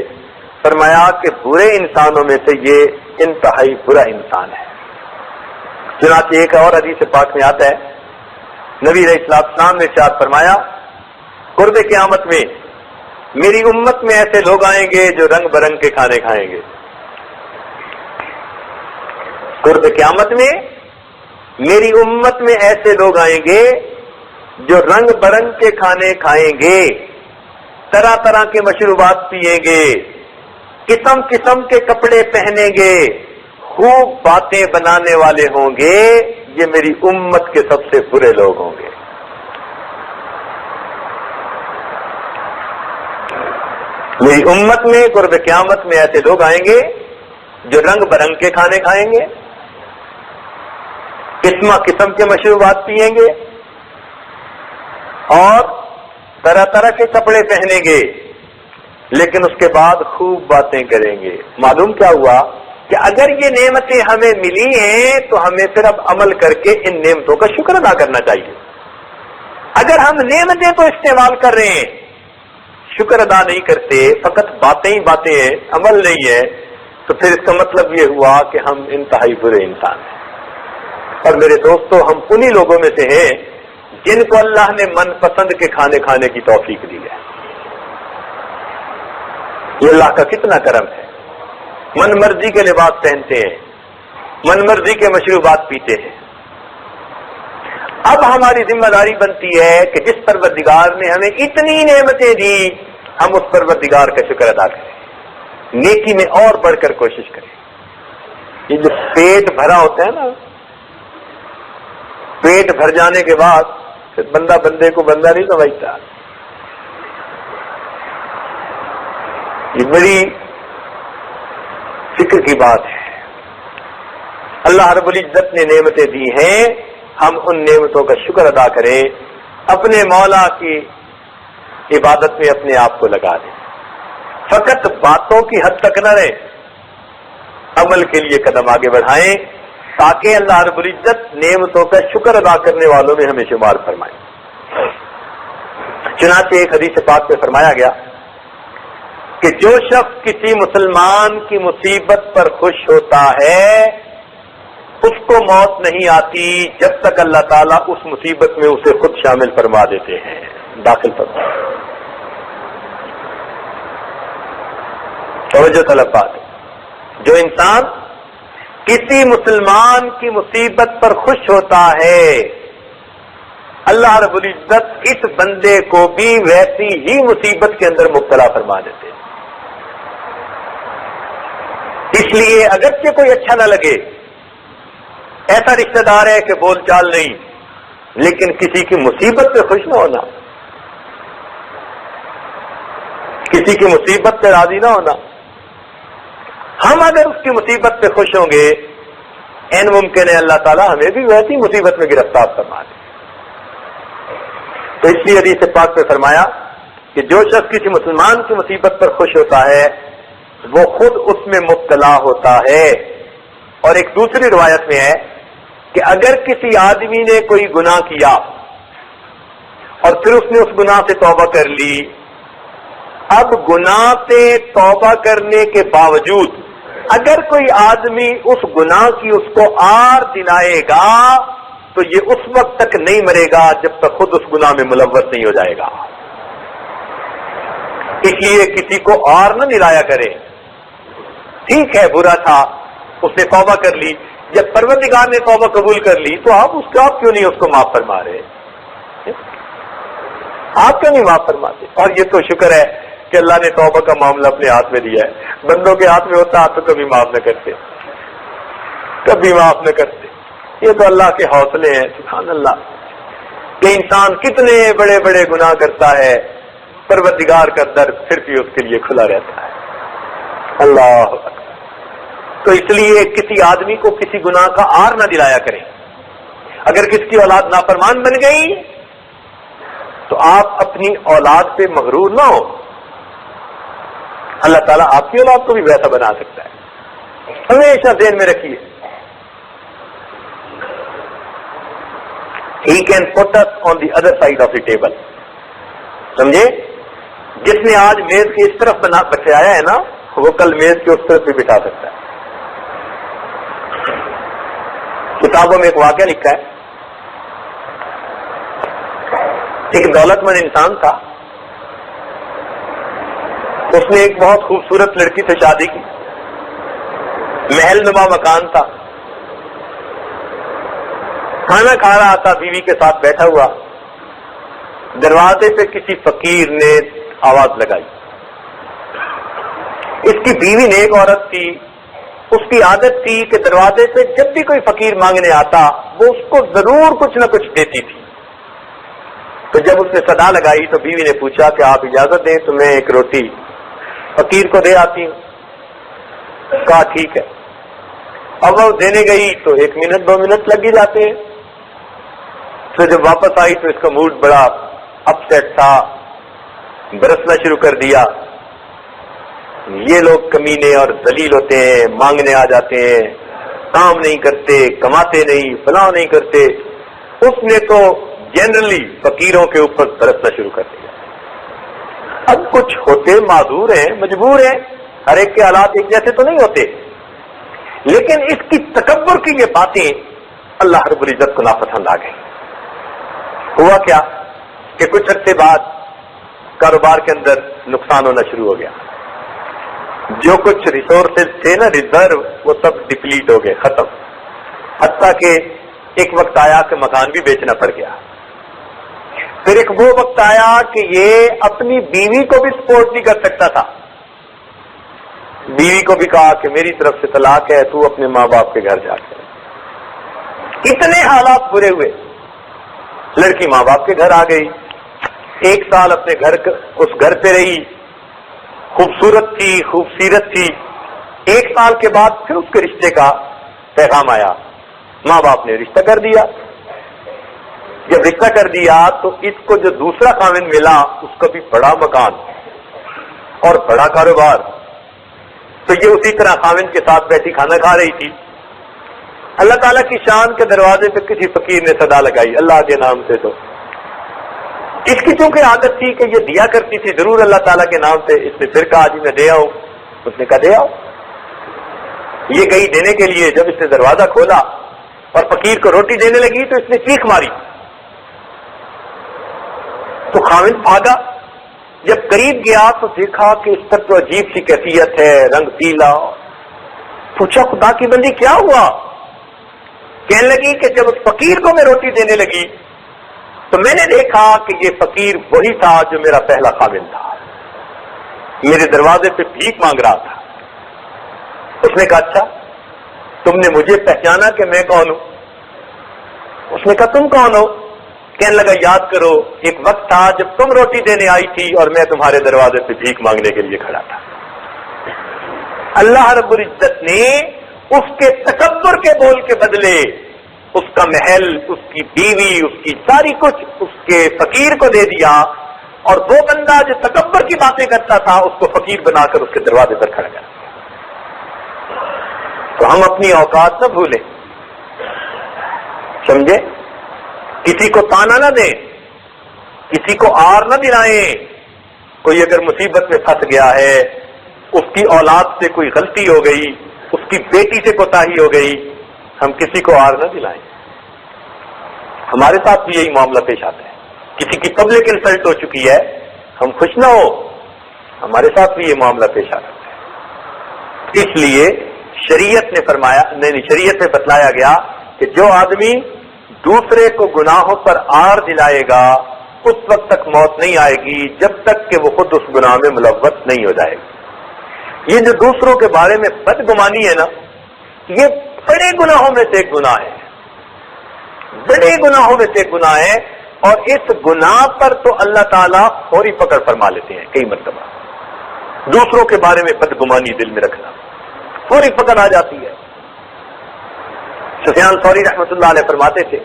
فرمایا کہ برے انسانوں میں سے یہ انتہائی برا انسان ہے. چنانچہ ایک اور حدیث پاک میں آتا ہے، نبی علیہ السلام نے ارشاد فرمایا، قرب قیامت میں میری امت میں ایسے لوگ آئیں گے جو رنگ برنگ کے کھانے کھائیں گے. قرب قیامت میں میری امت میں ایسے لوگ آئیں گے جو رنگ برنگ کے کھانے کھائیں گے، طرح طرح کے مشروبات پیئیں گے، قسم قسم کے کپڑے پہنیں گے، خوب باتیں بنانے والے ہوں گے. یہ میری امت کے سب سے برے لوگ ہوں گے. میری امت میں قرب قیامت میں ایسے لوگ آئیں گے جو رنگ برنگ کے کھانے کھائیں گے، قسم قسم کے مشروبات پیئیں گے، اور طرح طرح کے کپڑے پہنیں گے، لیکن اس کے بعد خوب باتیں کریں گے. معلوم کیا ہوا کہ اگر یہ نعمتیں ہمیں ملی ہیں تو ہمیں پھر اب عمل کر کے ان نعمتوں کا شکر ادا کرنا چاہیے. اگر ہم نعمتیں تو استعمال کر رہے ہیں، شکر ادا نہیں کرتے، فقط باتیں ہی باتیں ہیں، عمل نہیں ہے، تو پھر اس کا مطلب یہ ہوا کہ ہم انتہائی برے انسان ہیں. اور میرے دوستو، ہم انہی لوگوں میں سے ہیں جن کو اللہ نے من پسند کے کھانے کھانے کی توفیق دی ہے. یہ اللہ کا کتنا کرم ہے. من مرضی کے لباس پہنتے ہیں، من مرضی کے مشروبات پیتے ہیں. اب ہماری ذمہ داری بنتی ہے کہ جس پروردگار نے ہمیں اتنی نعمتیں دی، ہم اس پروردگار کا شکر ادا کریں، نیکی میں اور بڑھ کر کوشش کریں. یہ جو پیٹ بھرا ہوتا ہے نا، پیٹ بھر جانے کے بعد پھر بندہ بندے کو بندہ نہیں سمجھتا. یہ بڑی فکر کی بات ہے. اللہ رب العزت نے نعمتیں دی ہیں، ہم ان نعمتوں کا شکر ادا کریں، اپنے مولا کی عبادت میں اپنے آپ کو لگا دیں. فقط باتوں کی حد تک نہ رہیں، عمل کے لیے قدم آگے بڑھائیں تاکہ اللہ رب العزت نعمتوں کا شکر ادا کرنے والوں میں ہمیں شمار فرمائے. چنانچہ ایک حدیث پاک میں فرمایا گیا کہ جو شخص کسی مسلمان کی مصیبت پر خوش ہوتا ہے اس کو موت نہیں آتی جب تک اللہ تعالیٰ اس مصیبت میں اسے خود شامل فرما دیتے ہیں، داخل فرما. توجہ طلب بات، جو انسان کسی مسلمان کی مصیبت پر خوش ہوتا ہے، اللہ رب العزت اس بندے کو بھی ویسی ہی مصیبت کے اندر مبتلا فرما دیتے ہیں. اس لیے اگرچہ کوئی اچھا نہ لگے، ایسا رشتہ دار ہے کہ بول چال نہیں، لیکن کسی کی مصیبت پہ خوش نہ ہونا، کسی کی مصیبت پہ راضی نہ ہونا. ہم اگر اس کی مصیبت پہ خوش ہوں گے، این ممکن ہے اللہ تعالیٰ ہمیں بھی ویسی مصیبت میں گرفتار فرما دے. تو اس لیے حدیث پاک میں فرمایا کہ جو شخص کسی مسلمان کی مصیبت پر خوش ہوتا ہے وہ خود اس میں مبتلا ہوتا ہے. اور ایک دوسری روایت میں ہے کہ اگر کسی آدمی نے کوئی گناہ کیا اور پھر اس نے اس گناہ سے توبہ کر لی، اب گناہ سے توبہ کرنے کے باوجود اگر کوئی آدمی اس گناہ کی اس کو آر دلائے گا تو یہ اس وقت تک نہیں مرے گا جب تک خود اس گناہ میں ملوث نہیں ہو جائے گا. اس لیے کسی کو آر نہ دلایا کرے. ٹھیک ہے برا تھا, اس نے توبہ کر لی, جب پروردگار نے توبہ قبول کر لی تو آپ کیوں نہیں اس کو معاف فرما رہے؟ آپ کیوں نہیں معاف فرماتے؟ اور یہ تو شکر ہے کہ اللہ نے توبہ کا معاملہ اپنے ہاتھ میں دیا ہے. بندوں کے ہاتھ میں ہوتا تو کبھی معاف نہ کرتے, کبھی معاف نہ کرتے. یہ تو اللہ کے حوصلے ہیں. سبحان اللہ کہ انسان کتنے بڑے بڑے گناہ کرتا ہے, پروردگار کا در پھر بھی اس کے لیے کھلا رہتا ہے. اللہ اکبر. تو اس لیے کسی آدمی کو کسی گناہ کا آر نہ دلایا کریں. اگر کس کی اولاد نافرمان بن گئی تو آپ اپنی اولاد پہ مغرور نہ ہو. اللہ تعالیٰ آپ کی اولاد کو بھی ویسا بنا سکتا ہے. ہمیشہ ذہن میں رکھیے, He can put us on the other side of the table. سمجھے؟ جس نے آج میز کے اس طرف بچایا ہے نا, وہ کل میز کے اس طرف بھی بٹھا سکتا ہے. کتابوں میں ایک واقعہ لکھا ہے. ایک دولت مند انسان تھا, اس نے ایک بہت خوبصورت لڑکی سے شادی کی, محل نما مکان تھا, کھانا کھا رہا تھا, بیوی کے ساتھ بیٹھا ہوا, دروازے پہ کسی فقیر نے آواز لگائی. اس کی بیوی نیک عورت تھی, اس کی عادت تھی کہ دروازے پہ جب بھی کوئی فقیر مانگنے آتا وہ اس کو ضرور کچھ نہ کچھ دیتی تھی. تو جب اس نے صدا لگائی تو بیوی نے پوچھا کہ آپ اجازت دیں تو میں ایک روٹی فقیر کو دے آتی ہوں. کہا ٹھیک ہے. اب وہ دینے گئی تو 1 منٹ 2 منٹ لگ ہی جاتے ہیں. تو جب واپس آئی تو اس کا موڈ بڑا اپ سیٹ تھا, برسنا شروع کر دیا. یہ لوگ کمینے اور ذلیل ہوتے ہیں, مانگنے آ جاتے ہیں, کام نہیں کرتے, کماتے نہیں, فلاں نہیں کرتے. اس نے تو جنرلی فقیروں کے اوپر برسنا شروع کر دیا. اب کچھ ہوتے معذور ہیں, مجبور ہیں, ہر ایک کے حالات ایک جیسے تو نہیں ہوتے, لیکن اس کی تکبر کی یہ باتیں اللہ رب العزت کو ناپسند آ گئی. ہوا کیا کہ کچھ عرصے بعد کاروبار کے اندر نقصان ہونا شروع ہو گیا. جو کچھ ریسورسز تھے نا, ریزرو, وہ سب ڈپلیٹ ہو گئے, ختم. حتیٰ کہ ایک وقت آیا کہ مکان بھی بیچنا پڑ گیا. پھر ایک وہ وقت آیا کہ یہ اپنی بیوی کو بھی سپورٹ نہیں کر سکتا تھا. بیوی کو بھی کہا کہ میری طرف سے طلاق ہے, تو اپنے ماں باپ کے گھر جا کر. اتنے حالات برے ہوئے. لڑکی ماں باپ کے گھر آ گئی, 1 سال اپنے گھر اس گھر پہ رہی, خوبصورت تھی, خوبصیرت تھی. 1 سال کے بعد پھر اس کے رشتے کا پیغام آیا, ماں باپ نے رشتہ کر دیا. جب رشتہ کر دیا تو اس کو جو دوسرا خاوند ملا اس کا بھی بڑا مکان اور بڑا کاروبار. تو یہ اسی طرح خاوند کے ساتھ بیٹھی کھانا کھا رہی تھی. اللہ تعالیٰ کی شان کے دروازے پہ کسی فقیر نے صدا لگائی, اللہ کے نام سے. تو اس کی چونکہ عادت تھی کہ یہ دیا کرتی تھی ضرور اللہ تعالیٰ کے نام سے, اس نے پھر کہا جی میں دے آؤں. اس نے کہا دے آؤ. یہ گئی دینے کے لیے. جب اس نے دروازہ کھولا اور فقیر کو روٹی دینے لگی تو اس نے چیخ ماری. تو خاوند بھاگا. جب قریب گیا تو دیکھا کہ اس پر تو عجیب سی کیفیت ہے, رنگ پیلا. پوچھا خدا کی بندی کیا ہوا؟ کہنے لگی کہ جب اس فقیر کو میں روٹی دینے لگی تو میں نے دیکھا کہ یہ فقیر وہی تھا جو میرا پہلا خاوند تھا, میرے دروازے پہ بھیک مانگ رہا تھا. اس نے کہا اچھا تم نے مجھے پہچانا کہ میں کون ہوں؟ اس نے کہا تم کون ہو؟ کہنے لگا یاد کرو ایک وقت تھا جب تم روٹی دینے آئی تھی اور میں تمہارے دروازے پہ بھیک مانگنے کے لیے کھڑا تھا. اللہ رب العزت نے اس کے تکبر کے بول کے بدلے اس کا محل, اس کی بیوی, اس کی ساری کچھ اس کے فقیر کو دے دیا, اور وہ بندہ جو تکبر کی باتیں کرتا تھا اس کو فقیر بنا کر اس کے دروازے پر کھڑا کر دیا. تو ہم اپنی اوقات نہ بھولیں, سمجھے؟ کسی کو تانا نہ دیں, کسی کو آر نہ دلائیں. کوئی اگر مصیبت میں پھنس گیا ہے, اس کی اولاد سے کوئی غلطی ہو گئی, اس کی بیٹی سے کوتاہی ہو گئی، ہم کسی کو آر نہ دلائیں. ہمارے ساتھ بھی یہی معاملہ پیش آتا ہے. کسی کی پبلک انسلٹ ہو چکی ہے، ہم خوش نہ ہو، ہمارے ساتھ بھی یہ معاملہ پیش آتا ہے. اس لیے شریعت نے فرمایا، نہیں، شریعت میں بتلایا گیا کہ جو آدمی دوسرے کو گناہوں پر آر دلائے گا اس وقت تک موت نہیں آئے گی جب تک کہ وہ خود اس گناہ میں ملوث نہیں ہو جائے گا. یہ جو دوسروں کے بارے میں بدگمانی ہے نا، یہ بڑے گناہوں میں سے ایک گناہ ہے، بڑے گناہوں میں سے ایک گناہ ہے. اور اس گناہ پر تو اللہ تعالیٰ فوری پکڑ فرما لیتے ہیں. کئی مرتبہ دوسروں کے بارے میں بدگمانی دل میں رکھنا فوری پکڑ آ جاتی ہے. سفیان ثوری رحمۃ اللہ علیہ فرماتے تھے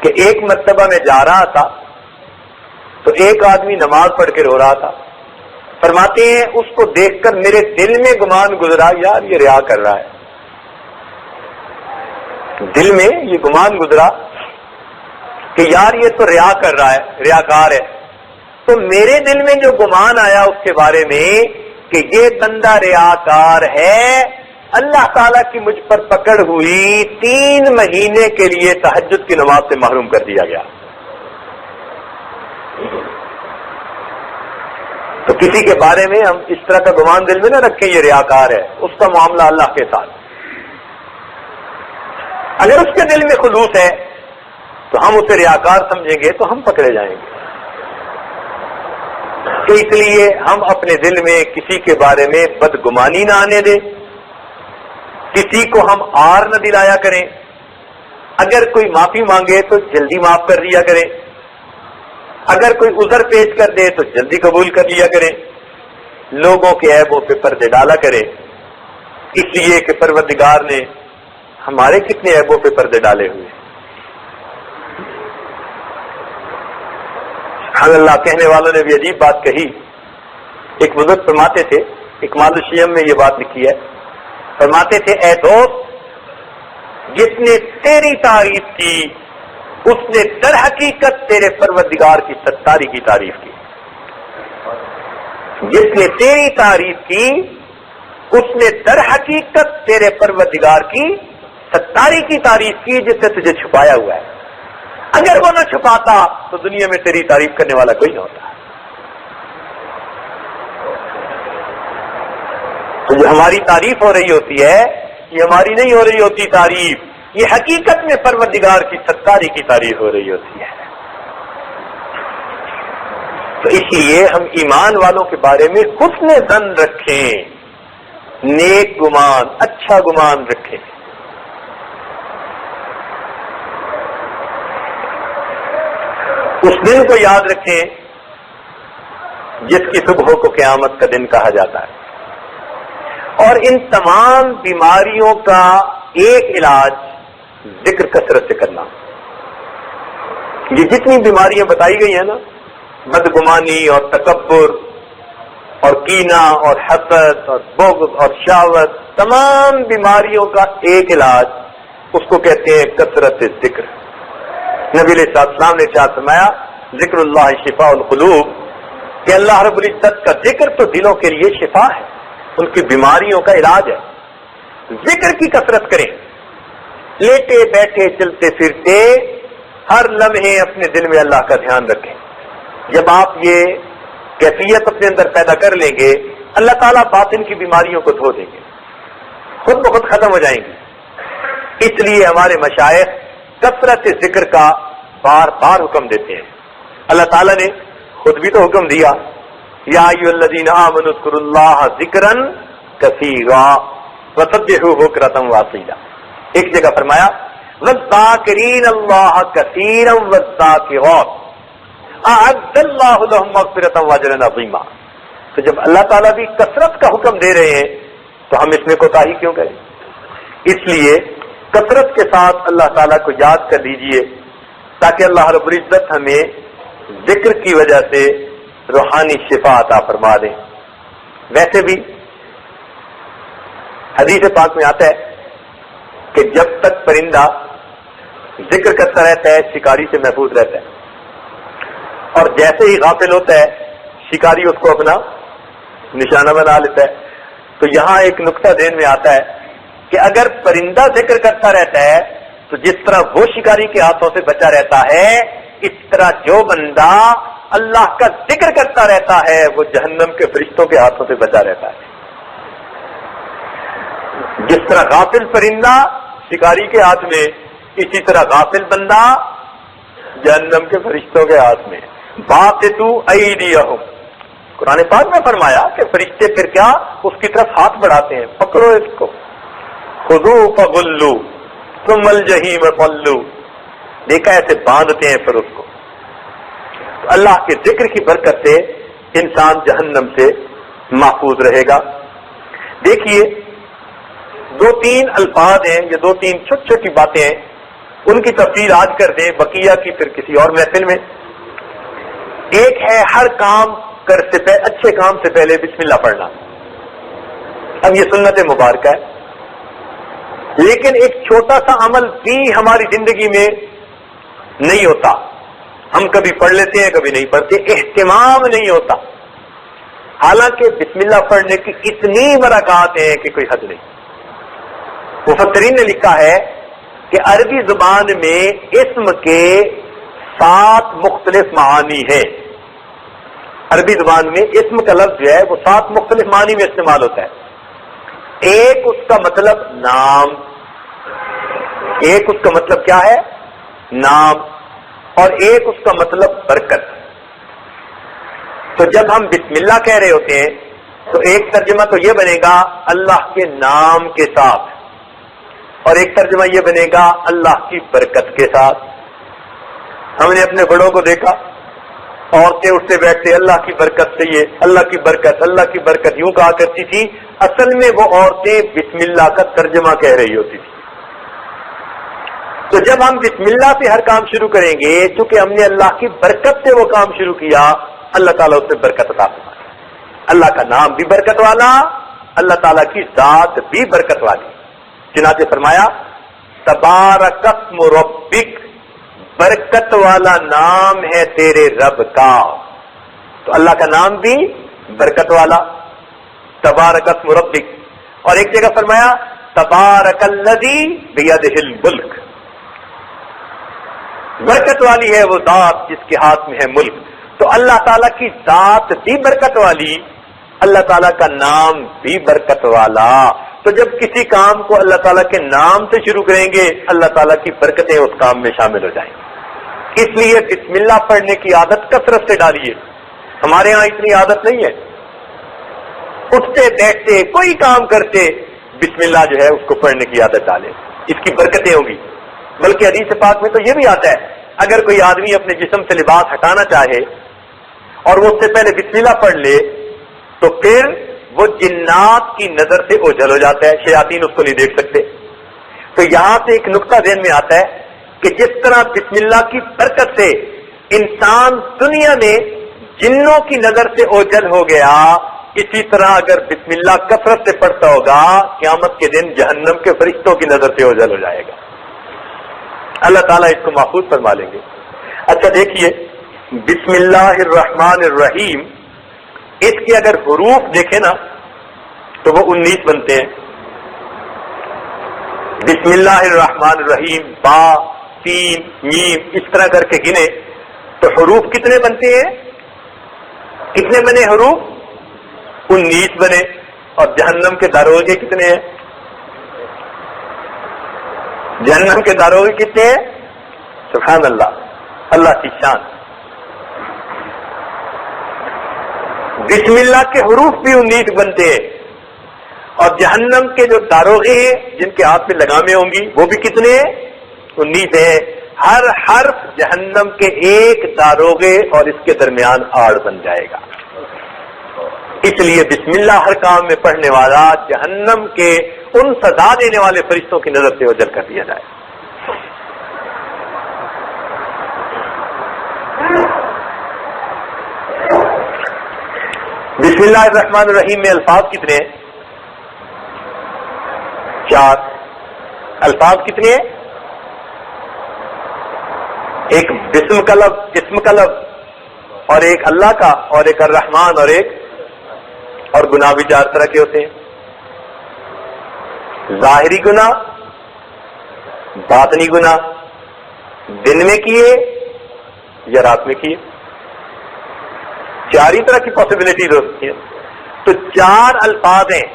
کہ ایک مرتبہ میں جا رہا تھا تو ایک آدمی نماز پڑھ کے رو رہا تھا. فرماتے ہیں اس کو دیکھ کر میرے دل میں گمان گزرا، یار یہ ریا کر رہا ہے. دل میں یہ گمان گزرا کہ یار یہ تو ریا کر رہا ہے، ریاکار ہے. تو میرے دل میں جو گمان آیا اس کے بارے میں کہ یہ بندہ ریاکار ہے، اللہ تعالیٰ کی مجھ پر پکڑ ہوئی، 3 مہینے کے لیے تہجد کی نماز سے محروم کر دیا گیا. تو کسی کے بارے میں ہم اس طرح کا گمان دل میں نہ رکھیں یہ ریاکار ہے، اس کا معاملہ اللہ کے ساتھ. اگر اس کے دل میں خلوص ہے تو ہم اسے ریاکار سمجھیں گے تو ہم پکڑے جائیں گے. تو اس لیے ہم اپنے دل میں کسی کے بارے میں بدگمانی نہ آنے دیں، کسی کو ہم آر نہ دلایا کریں. اگر کوئی معافی مانگے تو جلدی معاف کر دیا کریں، اگر کوئی عذر پیش کر دے تو جلدی قبول کر لیا کریں. لوگوں کے عیبوں پہ پردے ڈالا کریں، اس لیے کہ پروردگار نے ہمارے کتنے عیبوں پہ پردے ڈالے ہوئے. سبحان اللہ. کہنے والوں نے بھی عجیب بات کہی. ایک بزرگ فرماتے تھے، اکمال الشیم میں یہ بات لکھی ہے، فرماتے تھے اے دوست، جس نے تیری تعریف کی اس نے در حقیقت تیرے پروردگار کی ستاری کی تعریف کی. جس نے تیری تعریف کی اس نے در حقیقت تیرے پروردگار کی ستاری کی تعریف کی جس نے تجھے چھپایا ہوا ہے. اگر وہ نہ چھپاتا تو دنیا میں تیری تعریف کرنے والا کوئی نہ ہوتا. تو جو ہماری تعریف ہو رہی ہوتی ہے یہ ہماری نہیں ہو رہی ہوتی تعریف، یہ حقیقت میں پروردگار کی ستاری کی تعریف ہو رہی ہوتی ہے. تو اس لیے ہم ایمان والوں کے بارے میں حسن ظن رکھیں، نیک گمان، اچھا گمان رکھیں. اس دن کو یاد رکھیں جس کی صبح کو قیامت کا دن کہا جاتا ہے. اور ان تمام بیماریوں کا ایک علاج ذکر کثرت سے کرنا. یہ جتنی بیماریاں بتائی گئی ہیں نا، بدگمانی اور تکبر اور کینہ اور حسد اور بغض اور شہوت، تمام بیماریوں کا ایک علاج اس کو کہتے ہیں کثرت ذکر. نبی علیہ السلام نے کیا فرمایا؟ ذکر اللہ شفاء القلوب، کہ اللہ رب العزت کا ذکر تو دلوں کے لیے شفا ہے، ان کی بیماریوں کا علاج ہے. ذکر کی کثرت کریں، لیٹے بیٹھے چلتے پھرتے ہر لمحے اپنے دل میں اللہ کا دھیان رکھیں. جب آپ یہ کیفیت اپنے اندر پیدا کر لیں گے اللہ تعالیٰ باطن کی بیماریوں کو دھو دیں گے، خود بخود ختم ہو جائیں گی. اس لیے ہمارے مشائخ کثرت ذکر کا بار بار حکم دیتے ہیں. اللہ تعالیٰ نے خود بھی تو حکم دیا، یا ایھا الذین آمنوا اذکروا اللہ ذکرا کثیرا وسبحوہ بکرۃ واصیلا. ایک جگہ فرمایا والذاکرین اللہ کثیرا والذاکرات اعد اللہ لهم مغفرۃ واجرا عظیما. تو جب اللہ تعالیٰ بھی کثرت کا حکم دے رہے ہیں تو ہم اس میں کوتاہی کیوں کریں؟ اس لیے کثرت کے ساتھ اللہ تعالیٰ کو یاد کر لیجئے تاکہ اللہ رب العزت ہمیں ذکر کی وجہ سے روحانی شفا عطا فرما دیں. ویسے بھی حدیث پاک میں آتا ہے کہ جب تک پرندہ ذکر کرتا رہتا ہے شکاری سے محفوظ رہتا ہے، اور جیسے ہی غافل ہوتا ہے شکاری اس کو اپنا نشانہ بنا لیتا ہے. تو تو یہاں ایک نقطہ ذہن میں آتا ہے کہ اگر پرندہ ذکر کرتا رہتا ہے تو جس طرح وہ شکاری کے ہاتھوں سے بچا رہتا ہے، اس طرح جو بندہ اللہ کا ذکر کرتا رہتا ہے وہ جہنم کے فرشتوں کے ہاتھوں سے بچا رہتا ہے۔ جس طرح غافل پرندہ شکاری کے ہاتھ میں، اسی طرح غافل بندہ جہنم کے فرشتوں کے ہاتھ میں۔ باسطوا ایدیہم، قرآن پاک میں فرمایا کہ فرشتے پھر کیا اس کی طرف ہاتھ بڑھاتے ہیں، پکڑو اس کو، خذوا فغلوا ثم الجحیم صلوا، دیکھا ایسے باندھتے ہیں پھر اس کو۔ تو اللہ کے ذکر کی برکت سے انسان جہنم سے محفوظ رہے گا۔ دیکھیے دو تین الفاظ ہیں، یہ دو تین چھوٹی چھوٹی باتیں ہیں، ان کی تفصیل آج کر دیں، بقیہ کی پھر کسی اور محفل میں۔ ایک ہے ہر کام کرتے پہلے، اچھے کام سے پہلے بسم اللہ پڑھنا۔ اب یہ سنت مبارکہ ہے، لیکن ایک چھوٹا سا عمل بھی ہماری زندگی میں نہیں ہوتا، ہم کبھی پڑھ لیتے ہیں کبھی نہیں پڑھتے، اہتمام نہیں ہوتا، حالانکہ بسم اللہ پڑھنے کی اتنی برکات ہیں کہ کوئی حد نہیں۔ مفسرین نے لکھا ہے کہ عربی زبان میں اسم کے 7 مختلف معانی ہیں۔ عربی زبان میں اسم کا لفظ جو ہے وہ 7 مختلف معنی میں استعمال ہوتا ہے۔ ایک اس کا مطلب نام، ایک اس کا مطلب کیا ہے؟ نام، اور ایک اس کا مطلب برکت۔ تو جب ہم بسم اللہ کہہ رہے ہوتے ہیں تو ایک ترجمہ تو یہ بنے گا اللہ کے نام کے ساتھ، اور ایک ترجمہ یہ بنے گا اللہ کی برکت کے ساتھ۔ ہم نے اپنے بڑوں کو دیکھا، عورتیں اٹھتے بیٹھتے اللہ کی برکت سے، یہ اللہ کی برکت، اللہ کی برکت یوں کہا کرتی تھی، اصل میں وہ عورتیں بسم اللہ کا ترجمہ کہہ رہی ہوتی تھی۔ تو جب ہم بسم اللہ سے ہر کام شروع کریں گے، چونکہ ہم نے اللہ کی برکت سے وہ کام شروع کیا، اللہ تعالیٰ اس سے برکت عطا فرمائے۔ اللہ کا نام بھی برکت والا، اللہ تعالیٰ کی ذات بھی برکت والی۔ چنانچہ فرمایا تبارک اسم ربک، برکت والا نام ہے تیرے رب کا۔ تو اللہ کا نام بھی برکت والا، تبارک اسم ربک۔ اور ایک جگہ فرمایا تبارک الذی بیدہ الملک، برکت والی ہے وہ ذات جس کے ہاتھ میں ہے ملک۔ تو اللہ تعالیٰ کی ذات بھی برکت والی، اللہ تعالیٰ کا نام بھی برکت والا۔ تو جب کسی کام کو اللہ تعالیٰ کے نام سے شروع کریں گے، اللہ تعالیٰ کی برکتیں اس کام میں شامل ہو جائیں گی۔ اس لیے بسم اللہ پڑھنے کی عادت کثرت سے ڈالیے۔ ہمارے ہاں اتنی عادت نہیں ہے، اٹھتے بیٹھتے کوئی کام کرتے بسم اللہ جو ہے اس کو پڑھنے کی عادت ڈالے، اس کی برکتیں ہوں گی۔ بلکہ حدیث پاک میں تو یہ بھی آتا ہے، اگر کوئی آدمی اپنے جسم سے لباس ہٹانا چاہے اور وہ اس سے پہلے بسم اللہ پڑھ لے تو پھر وہ جنات کی نظر سے اوجھل ہو جاتا ہے، شیاطین اس کو نہیں دیکھ سکتے۔ تو یہاں سے ایک نقطہ ذہن میں آتا ہے کہ جس طرح بسم اللہ کی برکت سے انسان دنیا میں جنوں کی نظر سے اوجھل ہو گیا، اسی طرح اگر بسم اللہ کثرت سے پڑھتا ہوگا، قیامت کے دن جہنم کے فرشتوں کی نظر سے اوجھل ہو جائے گا۔ اللہ تعالیٰ اس کو محفوظ فرما لیں گے۔ اچھا دیکھیے بسم اللہ الرحمن الرحیم، اس کے اگر حروف دیکھیں نا تو وہ 19 بنتے ہیں۔ بسم اللہ الرحمن الرحیم، با، سین، میم، اس طرح کر کے گنے تو حروف کتنے بنتے ہیں؟ کتنے بنے حروف؟ 19 بنے۔ اور جہنم کے داروغے کتنے ہیں؟ جہنم کے داروغے کتنے ہیں؟ سبحان اللہ، اللہ کی شان۔ بسم اللہ کے حروف بھی 19 بنتے ہیں، اور جہنم کے جو داروغے ہیں جن کے ہاتھ میں لگامیں ہوں گی وہ بھی کتنے ہیں؟ 19 ہیں۔ ہر حرف جہنم کے ایک داروغے اور اس کے درمیان آڑ بن جائے گا۔ اس لیے بسم اللہ ہر کام میں پڑھنے والا جہنم کے ان سزا دینے والے فرشتوں کی نظر سے اوجھل کر دیا جائے۔ بسم اللہ الرحمن الرحیم میں الفاظ کتنے ہیں؟ 4۔ الفاظ کتنے ہیں؟ ایک بسم کا لفظ، اسم کا لفظ، اور ایک اللہ کا، اور ایک الرحمن، اور گناہ بھی 4 طرح کے ہوتے ہیں۔ ظاہری گناہ، باطنی گناہ، دن میں کیے یا رات میں کیے، چار ہی طرح کی پاسبلٹیز ہوتی ہیں. تو چار الفاظ ہیں،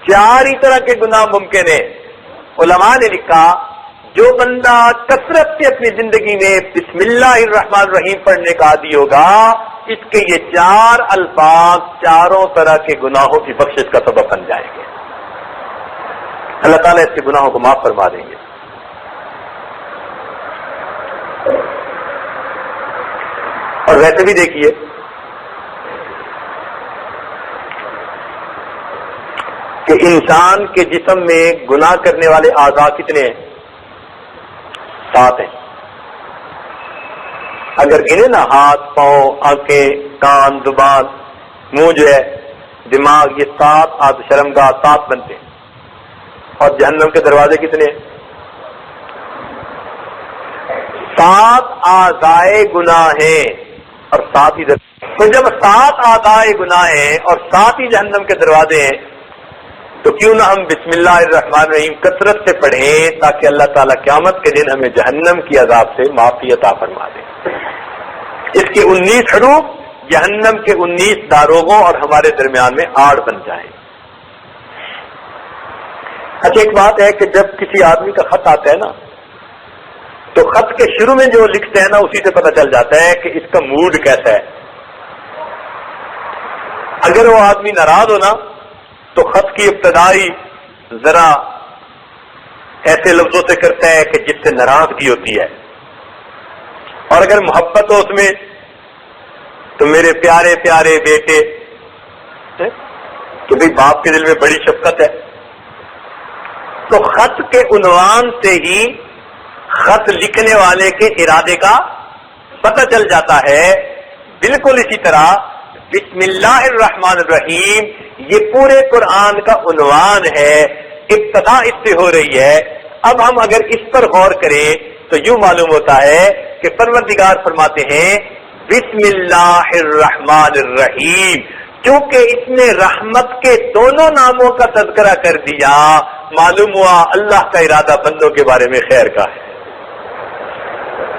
چار ہی طرح کے گناہ ممکن ہیں. علماء نے لکھا جو بندہ کثرت سے اپنی زندگی میں بسم اللہ الرحمن الرحیم پڑھنے کا عادی ہوگا، اس کے یہ چار الفاظ چاروں طرح کے گناہوں کی بخشش کا سبب بن جائیں گے. اللہ تعالیٰ اس کے گناہوں کو معاف فرما دیں گے. اور ویسے بھی دیکھیے کہ انسان کے جسم میں گناہ کرنے والے اعضاء کتنے ہیں؟ 7 ہیں. اگر گنے نا ہاتھ، پاؤں، آنکھیں، کان، زبان، منہ جو ہے، دماغ، یہ 7 شرمگاہ 7 بنتے ہیں. اور جہنم کے دروازے کتنے ہیں؟ 7 اعضائے گناہ ہیں اور 7 ہی تو جب 7 اعضائے گناہ ہیں اور 7 ہی جہنم کے دروازے ہیں تو کیوں نہ ہم بسم اللہ الرحمن الرحیم کثرت سے پڑھیں تاکہ اللہ تعالیٰ قیامت کے دن ہمیں جہنم کی عذاب سے معافی عطا فرما دے. اس کے 19 حروف جہنم کے 19 داروغوں اور ہمارے درمیان میں آڑ بن جائیں. اچھا ایک بات ہے کہ جب کسی آدمی کا خط آتا ہے نا تو خط کے شروع میں جو لکھتے ہیں نا اسی سے پتہ چل جاتا ہے کہ اس کا موڈ کیسا ہے. اگر وہ آدمی ناراض ہو نا تو خط کی ابتدائی ذرا ایسے لفظوں سے کرتا ہے کہ جس سے ناراضگی ہوتی ہے. اور اگر محبت ہو اس میں تو میرے پیارے پیارے بیٹے، تو بھی باپ کے دل میں بڑی شفقت ہے. تو خط کے عنوان سے ہی خط لکھنے والے کے ارادے کا پتہ چل جاتا ہے. بالکل اسی طرح بسم اللہ الرحمن الرحیم یہ پورے قرآن کا عنوان ہے، ابتدا اس سے ہو رہی ہے. اب ہم اگر اس پر غور کریں تو یوں معلوم ہوتا ہے کہ پروردگار فرماتے ہیں بسم اللہ الرحمن الرحیم. چونکہ اس نے رحمت کے دونوں ناموں کا تذکرہ کر دیا، معلوم ہوا اللہ کا ارادہ بندوں کے بارے میں خیر کا ہے.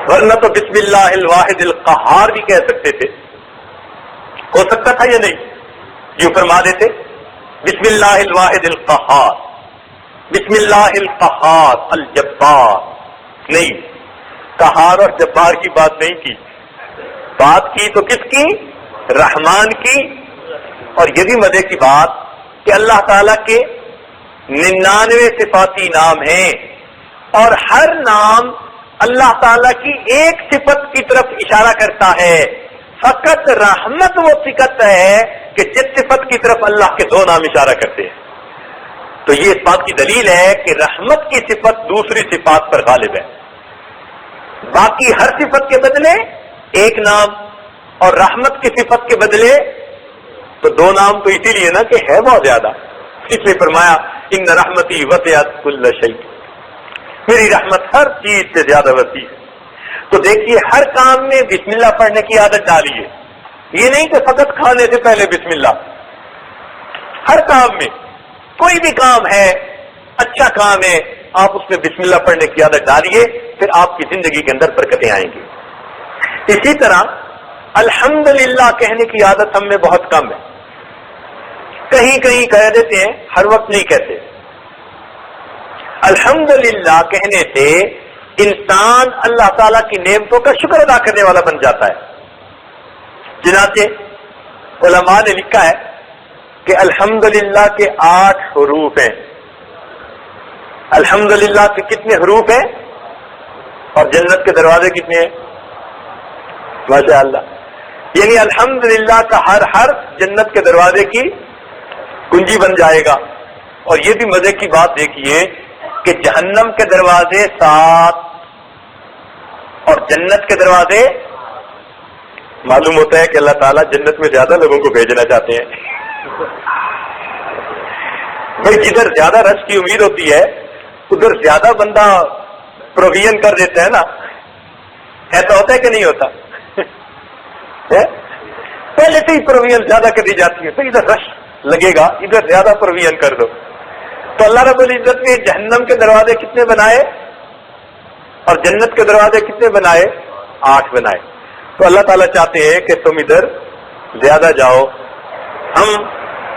ورنہ تو بسم اللہ الواحد القہار بھی کہہ سکتے تھے، ہو سکتا تھا یا نہیں؟ یوں فرما دیتے بسم اللہ الواحد القہار، بسم اللہ القہار الجبار. نہیں، قہار اور جبار کی بات نہیں کی، بات کی تو کس کی؟ رحمان کی. اور یہ بھی مزے کی بات کہ اللہ تعالیٰ کے 99 صفاتی نام ہیں اور ہر نام اللہ تعالیٰ کی ایک صفت کی طرف اشارہ کرتا ہے. فقط رحمت وہ صفت ہے کہ جس صفت کی طرف اللہ کے 2 نام اشارہ کرتے ہیں. تو یہ اس بات کی دلیل ہے کہ رحمت کی صفت دوسری صفات پر غالب ہے. باقی ہر صفت کے بدلے ایک نام اور رحمت کی صفت کے بدلے تو 2 نام. تو اسی لیے نا کہ ہے بہت زیادہ، اس لیے فرمایا ان رحمتی وسعت کل شیء، میری رحمت ہر چیز سے زیادہ وسیع ہے. تو دیکھیے ہر کام میں بسم اللہ پڑھنے کی عادت ڈالیے. یہ نہیں کہ فقط کھانے سے پہلے بسم اللہ، ہر کام میں کوئی بھی کام ہے، اچھا کام ہے، آپ اس میں بسم اللہ پڑھنے کی عادت ڈالیے، پھر آپ کی زندگی کے اندر برکتیں آئیں گی. اسی طرح الحمدللہ کہنے کی عادت ہم میں بہت کم ہے. کہیں کہیں کہہ دیتے ہیں، ہر وقت نہیں کہتے. الحمدللہ کہنے سے انسان اللہ تعالیٰ کی نعمتوں کا شکر ادا کرنے والا بن جاتا ہے. چنانچہ علماء نے لکھا ہے کہ الحمدللہ کے 8 حروف ہیں. الحمدللہ کے کتنے حروف ہیں اور جنت کے دروازے کتنے ہیں؟ ماشاء اللہ. یعنی الحمدللہ کا ہر حرف جنت کے دروازے کی کنجی بن جائے گا. اور یہ بھی مزے کی بات دیکھیے کہ جہنم کے دروازے 7 اور جنت کے دروازے، معلوم ہوتا ہے کہ اللہ تعالیٰ جنت میں زیادہ لوگوں کو بھیجنا چاہتے ہیں. بھائی جدھر زیادہ رش کی امید ہوتی ہے ادھر زیادہ بندہ پروویژن کر دیتا ہے نا. ایسا ہوتا ہے کہ نہیں ہوتا؟ پہلے سے ہی پروویژن زیادہ کر دی جاتی ہے، تو ادھر رش لگے گا، ادھر زیادہ پروویژن کر دو. تو اللہ رب العزت نے جہنم کے دروازے کتنے بنائے اور جنت کے دروازے کتنے بنائے؟ 8 بنائے. تو اللہ تعالیٰ چاہتے ہیں کہ تم ادھر زیادہ جاؤ. ہم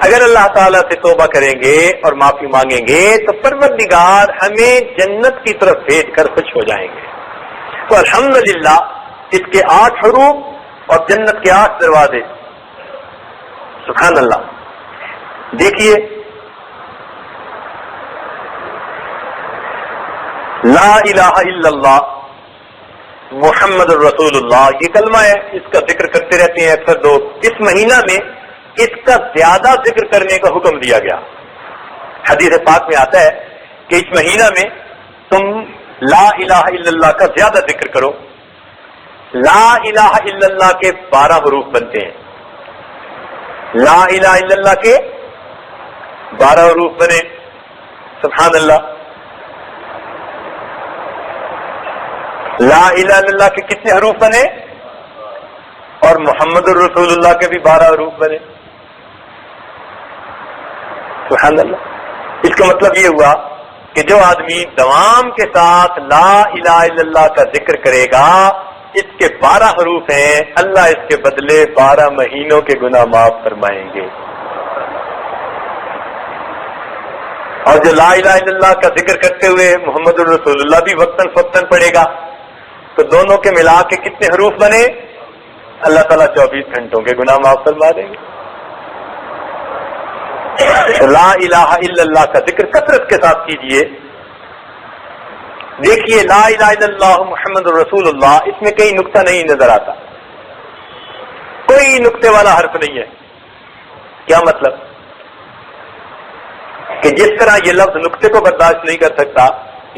اگر اللہ تعالیٰ سے توبہ کریں گے اور معافی مانگیں گے تو پروردگار ہمیں جنت کی طرف بھیج کر خوش ہو جائیں گے. تو الحمدللہ اس کے 8 حروف اور جنت کے 8 دروازے. سبحان اللہ. دیکھیے لا الہ الا اللہ محمد الرسول اللہ یہ کلمہ ہے، اس کا ذکر کرتے رہتے ہیں اکثر لوگ. اس مہینہ میں اس کا زیادہ ذکر کرنے کا حکم دیا گیا. حدیث پاک میں آتا ہے کہ اس مہینہ میں تم لا الہ الا اللہ کا زیادہ ذکر کرو. لا الہ الا اللہ کے 12 حروف بنتے ہیں. لا الہ الا اللہ کے 12 حروف بنے. سبحان اللہ. لا الہ الا اللہ کے کتنے حروف بنے؟ اور محمد الرسول اللہ کے بھی 12 حروف بنے. سبحان اللہ. اس کا مطلب یہ ہوا کہ جو آدمی دوام کے ساتھ لا الہ الا اللہ کا ذکر کرے گا، اس کے 12 حروف ہیں، اللہ اس کے بدلے 12 مہینوں کے گناہ معاف فرمائیں گے. اور جو لا الہ الا اللہ کا ذکر کرتے ہوئے محمد الرسول اللہ بھی وقتاً فوقتاً پڑھے گا تو دونوں کے ملا کے کتنے حروف بنے؟ اللہ تعالیٰ 24 گھنٹوں کے گناہ معاف فرما دیں گے. لا الہ الا اللہ کا ذکر کثرت کے ساتھ کیجئے. دیکھیے لا الہ الا اللہ محمد الرسول اللہ، اس میں کئی نقطہ نہیں نظر آتا، کوئی نقطے والا حرف نہیں ہے. کیا مطلب؟ کہ جس طرح یہ لفظ نقطے کو برداشت نہیں کر سکتا،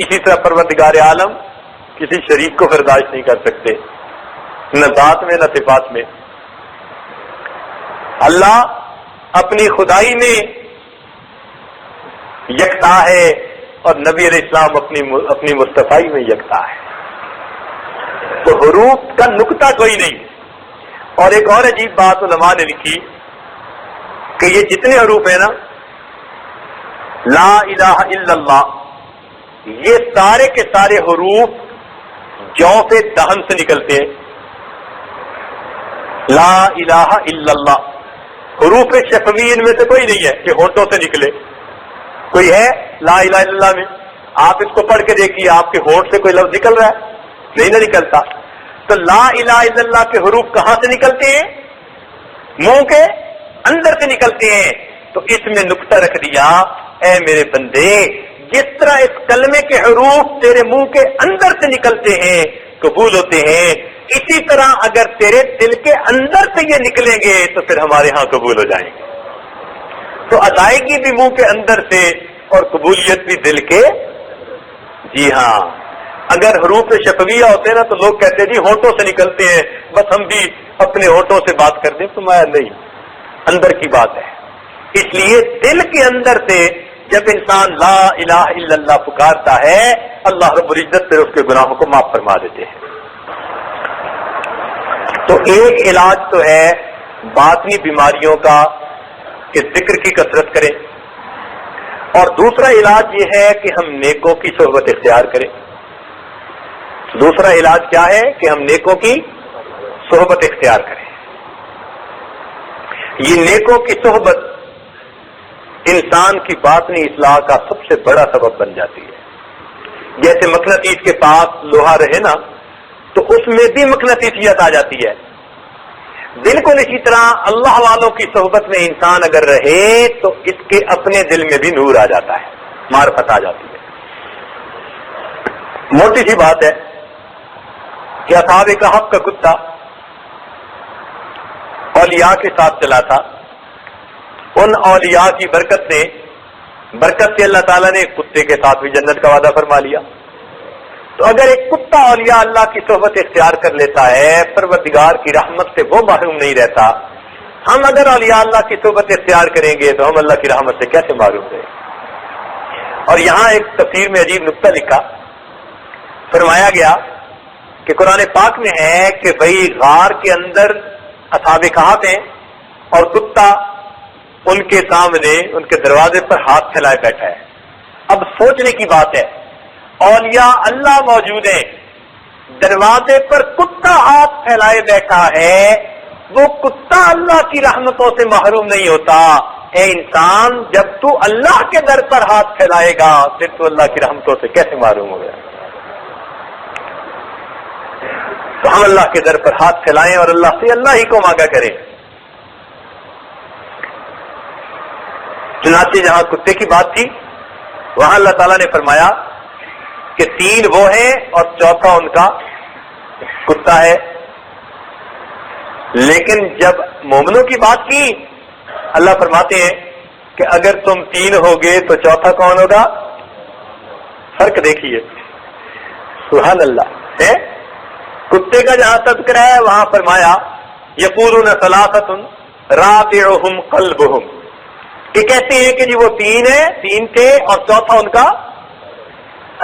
اسی طرح پروردگار عالم کسی شریک کو برداشت نہیں کر سکتے، نہ ذات میں نہ صفات میں. اللہ اپنی خدائی میں یکتا ہے اور نبی علیہ السلام اپنی مصطفائی میں یکتا ہے. تو حروف کا نقطہ کوئی نہیں. اور ایک اور عجیب بات علماء نے لکھی کہ یہ جتنے حروف ہیں نا، لا الہ الا اللہ، یہ سارے کے سارے حروف جوف دہن سے نکلتے ہیں. لا الہ الا اللہ حروف شفوی ان میں سے کوئی نہیں ہے کہ ہونٹوں سے نکلے. کوئی ہے لا الہ الا اللہ میں؟ آپ اس کو پڑھ کے دیکھیے، آپ کے ہونٹ سے کوئی لفظ نکل رہا ہے؟ نہیں نہ نکلتا. تو لا الہ الا اللہ کے حروف کہاں سے نکلتے ہیں؟ منہ کے اندر سے نکلتے ہیں. تو اس میں نقطہ رکھ دیا، اے میرے بندے، جس طرح اس کلمے کے حروف تیرے منہ کے اندر سے نکلتے ہیں، قبول ہوتے ہیں، اسی طرح اگر تیرے دل کے اندر سے یہ نکلیں گے تو پھر ہمارے ہاں قبول ہو جائیں گے. تو ادائیگی بھی منہ کے اندر سے اور قبولیت بھی دل کے. جی ہاں، اگر حروف شفویہ ہوتے ہیں نا تو لوگ کہتے ہیں جی ہونٹوں سے نکلتے ہیں، بس ہم بھی اپنے ہونٹوں سے بات کر دیں. تمہارا نہیں، اندر کی بات ہے. اس لیے دل کے اندر سے جب انسان لا الہ الا اللہ پکارتا ہے، اللہ رب العزت پھر اس کے گناہوں کو معاف فرما دیتے ہیں. تو ایک علاج تو ہے باطنی بیماریوں کا کہ ذکر کی کثرت کریں، اور دوسرا علاج یہ ہے کہ ہم نیکوں کی صحبت اختیار کریں. دوسرا علاج کیا ہے؟ کہ ہم نیکوں کی صحبت اختیار کریں. یہ نیکوں کی صحبت انسان کی باطنی اصلاح کا سب سے بڑا سبب بن جاتی ہے. جیسے مقناطیس کے پاس لوہا رہے نا تو اس میں بھی مقناطیسیت آ جاتی ہے. بالکل اسی طرح اللہ والوں کی صحبت میں انسان اگر رہے تو اس کے اپنے دل میں بھی نور آ جاتا ہے، معرفت آ جاتی ہے. موٹی سی بات ہے کہ اصحاب کہف کا کتا اولیاء کے ساتھ چلا تھا. ان اولیاء کی برکت سے اللہ تعالیٰ نے کتے کے ساتھ بھی جنت کا وعدہ فرما لیا. تو اگر ایک کتا اولیاء اللہ کی صحبت اختیار کر لیتا ہے، پروردگار کی رحمت سے وہ محروم نہیں رہتا. ہم اگر اولیاء اللہ کی صحبت اختیار کریں گے تو ہم اللہ کی رحمت سے کیسے محروم رہیں؟ اور یہاں ایک تفسیر میں عجیب نقطہ لکھا، فرمایا گیا کہ قرآن پاک میں ہے کہ بھئی غار کے اندر اصحاب کہف ہیں اور کتا ان کے سامنے ان کے دروازے پر ہاتھ پھیلائے بیٹھا ہے. اب سوچنے کی بات ہے، اولیاء اللہ موجود ہیں، دروازے پر کتا ہاتھ پھیلائے بیٹھا ہے، وہ کتا اللہ کی رحمتوں سے محروم نہیں ہوتا۔ اے انسان، جب تو اللہ کے در پر ہاتھ پھیلائے گا پھر تو اللہ کی رحمتوں سے کیسے محروم ہو گیا؟ تو ہم اللہ کے در پر ہاتھ پھیلائیں اور اللہ سے اللہ ہی کو مانگا کریں۔ چنانچہ جہاں کتے کی بات تھی وہاں اللہ تعالیٰ نے فرمایا کہ 3 وہ ہیں اور چوتھا ان کا کتا ہے، لیکن جب مومنوں کی بات کی اللہ فرماتے ہیں کہ اگر تم 3 ہوگے تو چوتھا کون ہوگا؟ فرق دیکھیے، سبحان اللہ ہے۔ کتے کا جہاں تذکرہ ہے وہاں فرمایا یقولون ثلاثۃ رابعہم قلبہم، کہ کہتے ہیں کہ جی وہ 3 ہیں، 3 تھے اور چوتھا ان کا،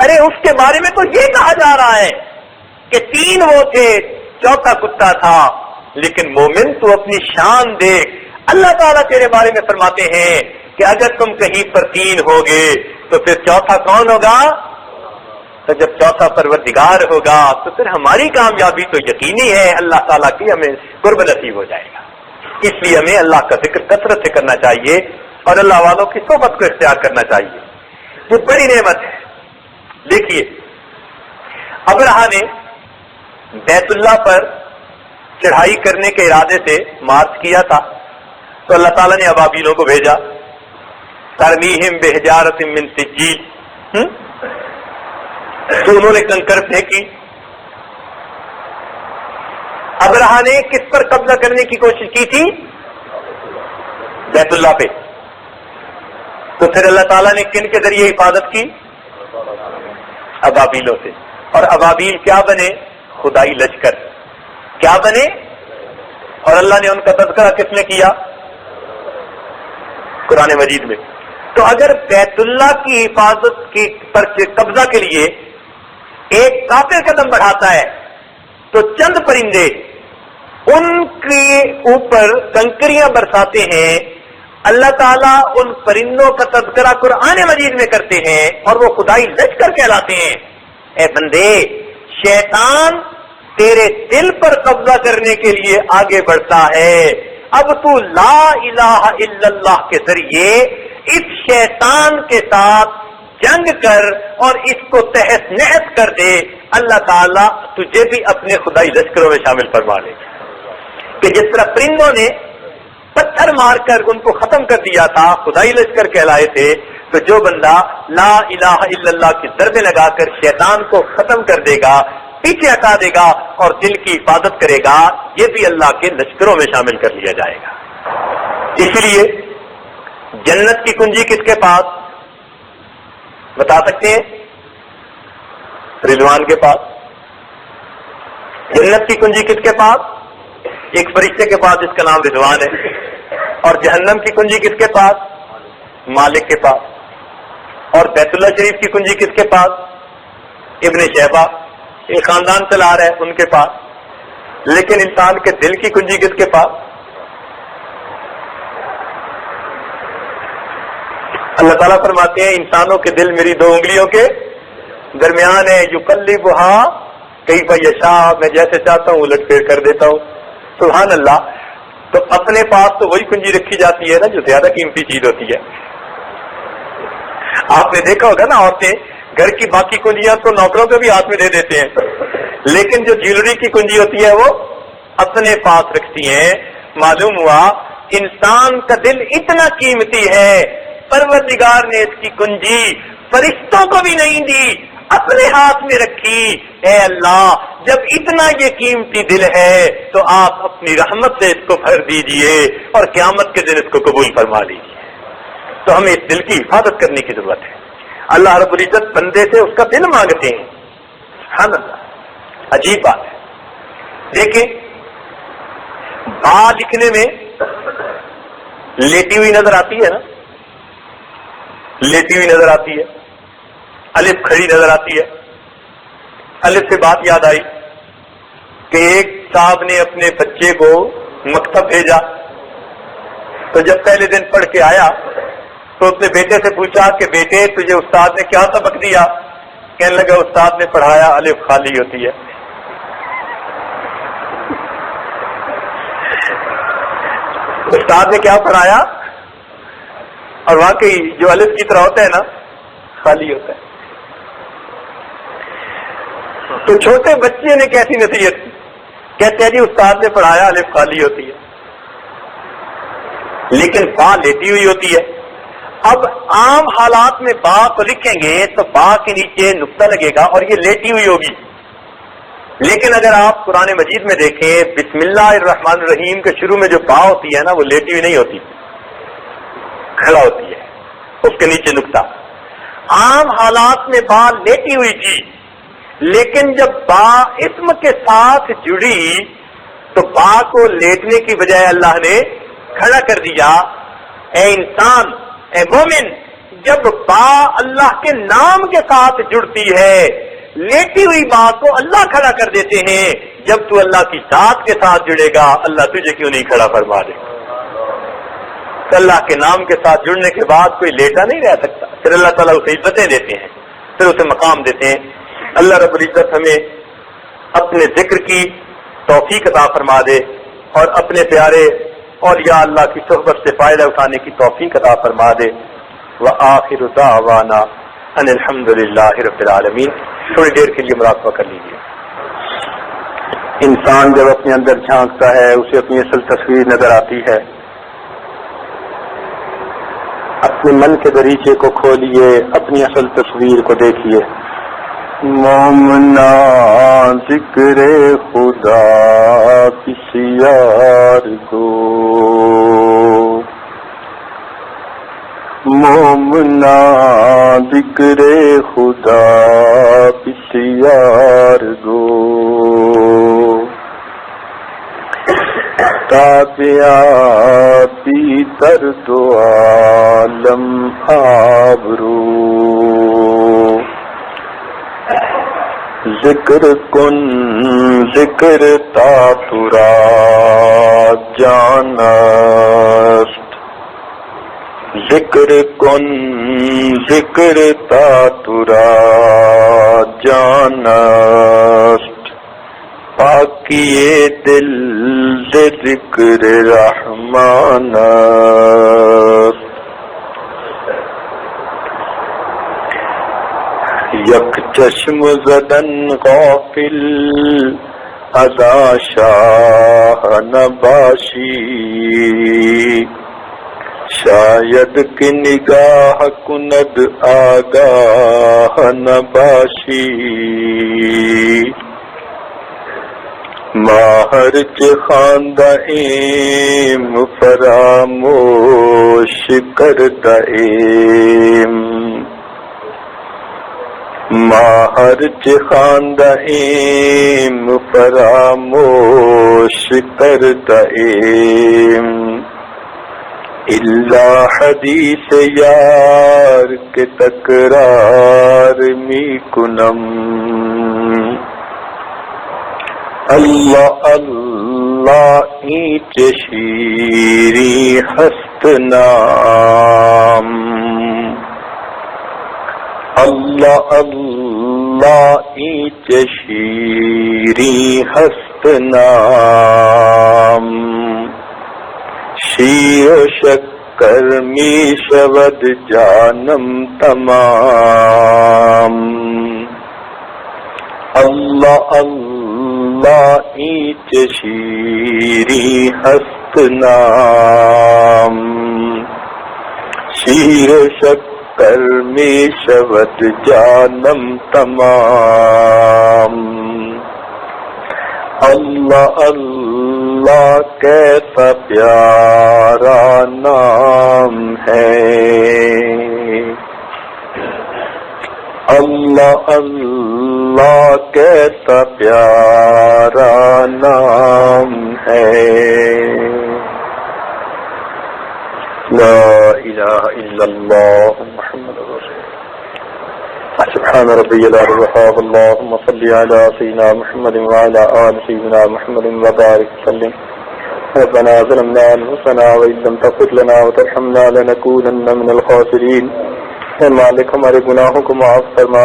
ارے اس کے بارے میں تو یہ کہا جا رہا ہے کہ 3 وہ تھے، چوتھا کتا تھا، لیکن مومن تو اپنی شان دیکھ، اللہ تعالیٰ تیرے بارے میں فرماتے ہیں کہ اگر تم کہیں پر 3 ہوگے تو پھر چوتھا کون ہوگا؟ تو جب چوتھا پروردگار ہوگا تو پھر ہماری کامیابی تو یقینی ہے، اللہ تعالیٰ کی ہمیں قرب نصیب ہو جائے گا۔ اس لیے ہمیں اللہ کا ذکر کثرت سے کرنا چاہیے اور اللہ والوں کی صحبت کو اختیار کرنا چاہیے، یہ بڑی نعمت ہے۔ دیکھیے ابرہا نے بیت اللہ پر چڑھائی کرنے کے ارادے سے مارچ کیا تھا تو اللہ تعالیٰ نے ابابیلوں کو بھیجا، ترمیہم بحجارۃ من سجیل، تو انہوں نے کنکر پھینکی۔ ابرہا نے کس پر قبضہ کرنے کی کوشش کی تھی؟ بیت اللہ پہ۔ تو پھر اللہ تعالیٰ نے کن کے ذریعے حفاظت کی؟ ابابیلوں سے۔ اور ابابیل کیا بنے؟ خدائی لشکر کیا بنے؟ اور اللہ نے ان کا تذکرہ کس نے کیا؟ قرآن مجید میں۔ تو اگر بیت اللہ کی حفاظت کی پر قبضہ کے لیے ایک کافر قدم بڑھاتا ہے تو چند پرندے ان کے اوپر کنکریاں برساتے ہیں، اللہ تعالیٰ ان پرندوں کا تذکرہ قرآن مجید میں کرتے ہیں اور وہ خدائی لشکر کہلاتے ہیں۔ اے بندے، شیطان تیرے دل پر قبضہ کرنے کے لیے آگے بڑھتا ہے، اب تو لا الہ الا اللہ کے ذریعے اس شیطان کے ساتھ جنگ کر اور اس کو تحس نحس کر دے، اللہ تعالیٰ تجھے بھی اپنے خدائی لشکروں میں شامل فرما لے، کہ جس طرح پرندوں نے پتھر مار کر ان کو ختم کر دیا تھا، خدائی لشکر کہلائے تھے، تو جو بندہ لا الہ الا اللہ کی ضربیں لگا کر شیطان کو ختم کر دے گا، پیچھے ہٹا دے گا اور دل کی حفاظت کرے گا، یہ بھی اللہ کے لشکروں میں شامل کر لیا جائے گا۔ اس لیے جنت کی کنجی کس کے پاس؟ بتا سکتے ہیں؟ رضوان کے پاس۔ جنت کی کنجی کس کے پاس؟ ایک فرشتے کے پاس جس کا نام رضوان ہے۔ اور جہنم کی کنجی کس کے پاس؟ مالک کے پاس۔ اور بیت اللہ شریف کی کنجی کس کے پاس؟ ابن شیبہ، ایک خاندان چلا رہا ہے ان کے پاس۔ لیکن انسان کے دل کی کنجی کس کے پاس؟ اللہ تعالیٰ فرماتے ہیں انسانوں کے دل میری 2 انگلیوں کے درمیان ہے، یقلبھا کیف یشاء، میں جیسے چاہتا ہوں الٹ پھیر کر دیتا ہوں۔ سبحان اللہ۔ تو اپنے پاس تو وہی کنجی رکھی جاتی ہے نا جو زیادہ قیمتی چیز ہوتی ہے۔ آپ نے دیکھا ہوگا نا، عورتیں گھر کی باقی کنجیاں تو نوکروں کو بھی ہاتھ میں دے دیتے ہیں، لیکن جو جیولری کی کنجی ہوتی ہے وہ اپنے پاس رکھتی ہیں۔ معلوم ہوا انسان کا دل اتنا قیمتی ہے، پروردگار نے اس کی کنجی فرشتوں کو بھی نہیں دی، اپنے ہاتھ میں رکھی۔ اے اللہ، جب اتنا یہ قیمتی دل ہے تو آپ اپنی رحمت سے اس کو بھر دیجئے اور قیامت کے دن اس کو قبول فرما لیجئے۔ تو ہمیں اس دل کی حفاظت کرنے کی ضرورت ہے۔ اللہ رب العزت بندے سے اس کا دل مانگتے ہیں۔ سبحان اللہ، عجیب بات ہے۔ دیکھیں، با لکھنے میں لیٹی ہوئی نظر آتی ہے نا، لیٹی ہوئی نظر آتی ہے، الف کھڑی نظر آتی ہے۔ الف سے بات یاد آئی کہ ایک صاحب نے اپنے بچے کو مکتب بھیجا، تو جب پہلے دن پڑھ کے آیا تو اس نے بیٹے سے پوچھا کہ بیٹے تجھے استاد نے کیا سبق دیا؟ کہنے لگا استاد نے پڑھایا الف خالی ہوتی ہے. استاد نے کیا پڑھایا؟ اور واقعی جو الف کی طرح ہوتا ہے نا خالی ہوتا ہے. تو چھوٹے بچے نے کیسی نصیحت کی؟ کہتے ہیں جی استاد نے پڑھایا الف خالی ہوتی ہے لیکن با لیٹی ہوئی ہوتی ہے. اب عام حالات میں با کو لکھیں گے تو با کے نیچے نقطہ لگے گا اور یہ لیٹی ہوئی ہوگی. لیکن اگر آپ قرآن مجید میں دیکھیں بسم اللہ الرحمن الرحیم کے شروع میں جو با ہوتی ہے نا وہ لیٹی ہوئی نہیں ہوتی، کھڑا ہوتی ہے، اس کے نیچے نقطہ. عام حالات میں با لیٹی ہوئی تھی لیکن جب با اسم کے ساتھ جڑی تو با کو لیٹنے کی بجائے اللہ نے کھڑا کر دیا. اے انسان، اے مومن، جب با اللہ کے نام کے ساتھ جڑتی ہے لیٹی ہوئی با کو اللہ کھڑا کر دیتے ہیں. جب تو اللہ کی ذات کے ساتھ جڑے گا اللہ تجھے کیوں نہیں کھڑا فرما دے؟ اللہ کے نام کے ساتھ جڑنے کے بعد کوئی لیٹا نہیں رہ سکتا. پھر اللہ تعالیٰ اسے عزتیں دیتے ہیں، پھر اسے مقام دیتے ہیں. اللہ رب العزت ہمیں اپنے ذکر کی توفیق عطا فرما دے اور اپنے پیارے اولیاء اللہ کی صحبت سے فائدہ اٹھانے کی توفیق عطا فرما دے. وآخر دعوانا ان الحمد للہ رب العالمین. تھوڑی دیر کے لیے مراقبہ کر لیجیے. انسان جب اپنے اندر جھانکتا ہے اسے اپنی اصل تصویر نظر آتی ہے. اپنے من کے دریچے کو کھولیے، اپنی اصل تصویر کو دیکھیے. مومنا ذکر خدا کسی یار کو، مومنا ذکر خدا کسی یار کو، تابعہ پیتر دو عالم آبرو، ذکر کن ذکر تا ترا جانست، ذکر کن ذکر تا ترا جانست، پاکی دل سے ذکر رحمان است، یک چشم زدن غافل ادا شاہ نباشی، شاید کہ نگاہ کند آگاہ نباشی، ماہر خواندہ ایم فراموش کردہ ایم، ماہر خواندہ ایم فراموش کردہ ایم، اللہ حدیث یار کے تکرار می کنم، اللہ اللہ اینچ شیری ہست نام، اللہ اللہ اینچ شیری ہست نام، شیر و شکر می شود جانم تمام، اللہ اللہ اینچ شیری ہست نام، شیر و شکر می شود جانم تمام، اللہ اللہ کیسا پیارا نام ہے، اللہ اللہ کیسا پیارا نام ہے، لا الہ الا اللہ محمد رسول اللہ، سبحان ربی العظیم، اللهم صل علی سیدنا محمد وعلی آل سیدنا محمد وبارک وسلم، ربنا ظلمنا انفسنا وان لم تغفر لنا وترحمنا لنكونن من الخاسرین. اے مالک ہمارے گناہوں کو معاف فرما،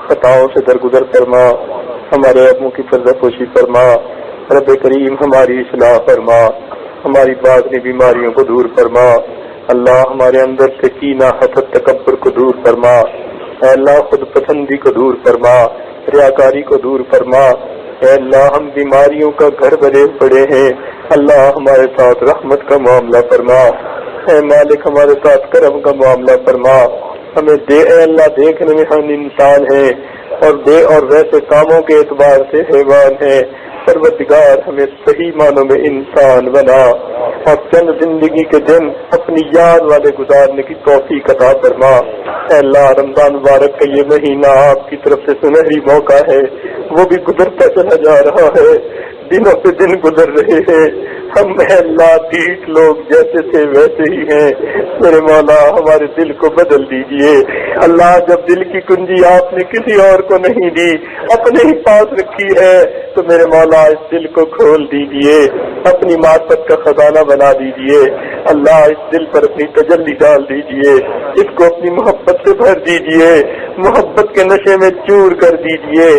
خطاؤں سے درگزر فرما، ہمارے عیبوں کی پردہ پوشی فرما. رب کریم ہماری اصلاح فرما، ہماری باطنی بیماریوں کو دور فرما. اللہ ہمارے اندر سے کینہ، حسد، تکبر کو دور فرما. اے اللہ خود پسندی کو دور فرما، ریاکاری کو دور فرما. اے اللہ ہم بیماریوں کا گھر بنے پڑے ہیں، اللہ ہمارے ساتھ رحمت کا معاملہ فرما. اے مالک ہمارے ساتھ کرم کا معاملہ فرما. ہمیں دے اے اللہ، دیکھنے میں ہم انسان ہیں اور دے اور ویسے کاموں کے اعتبار سے حیوان ہیں. پروردگار ہمیں صحیح معنوں میں انسان بنا اور چند زندگی کے دن اپنی یاد والے گزارنے کی توفیق عطا فرما. اے اللہ رمضان مبارک کا یہ مہینہ آپ کی طرف سے سنہری موقع ہے، وہ بھی گزرتا چلا جا رہا ہے، دنوں سے دن گزر رہے ہیں. ہم اے اللہ ٹھیک لوگ جیسے تھے ویسے ہی ہیں. میرے مولا ہمارے دل کو بدل دیجئے. اللہ جب دل کی کنجی آپ نے کسی اور کو نہیں دی، اپنے ہی پاس رکھی ہے، تو میرے مولا اس دل کو کھول دیجئے، اپنی معرفت کا خزانہ بنا دیجئے. اللہ اس دل پر اپنی تجلی ڈال دیجئے، اس کو اپنی محبت سے بھر دیجئے، محبت کے نشے میں چور کر دیجئے.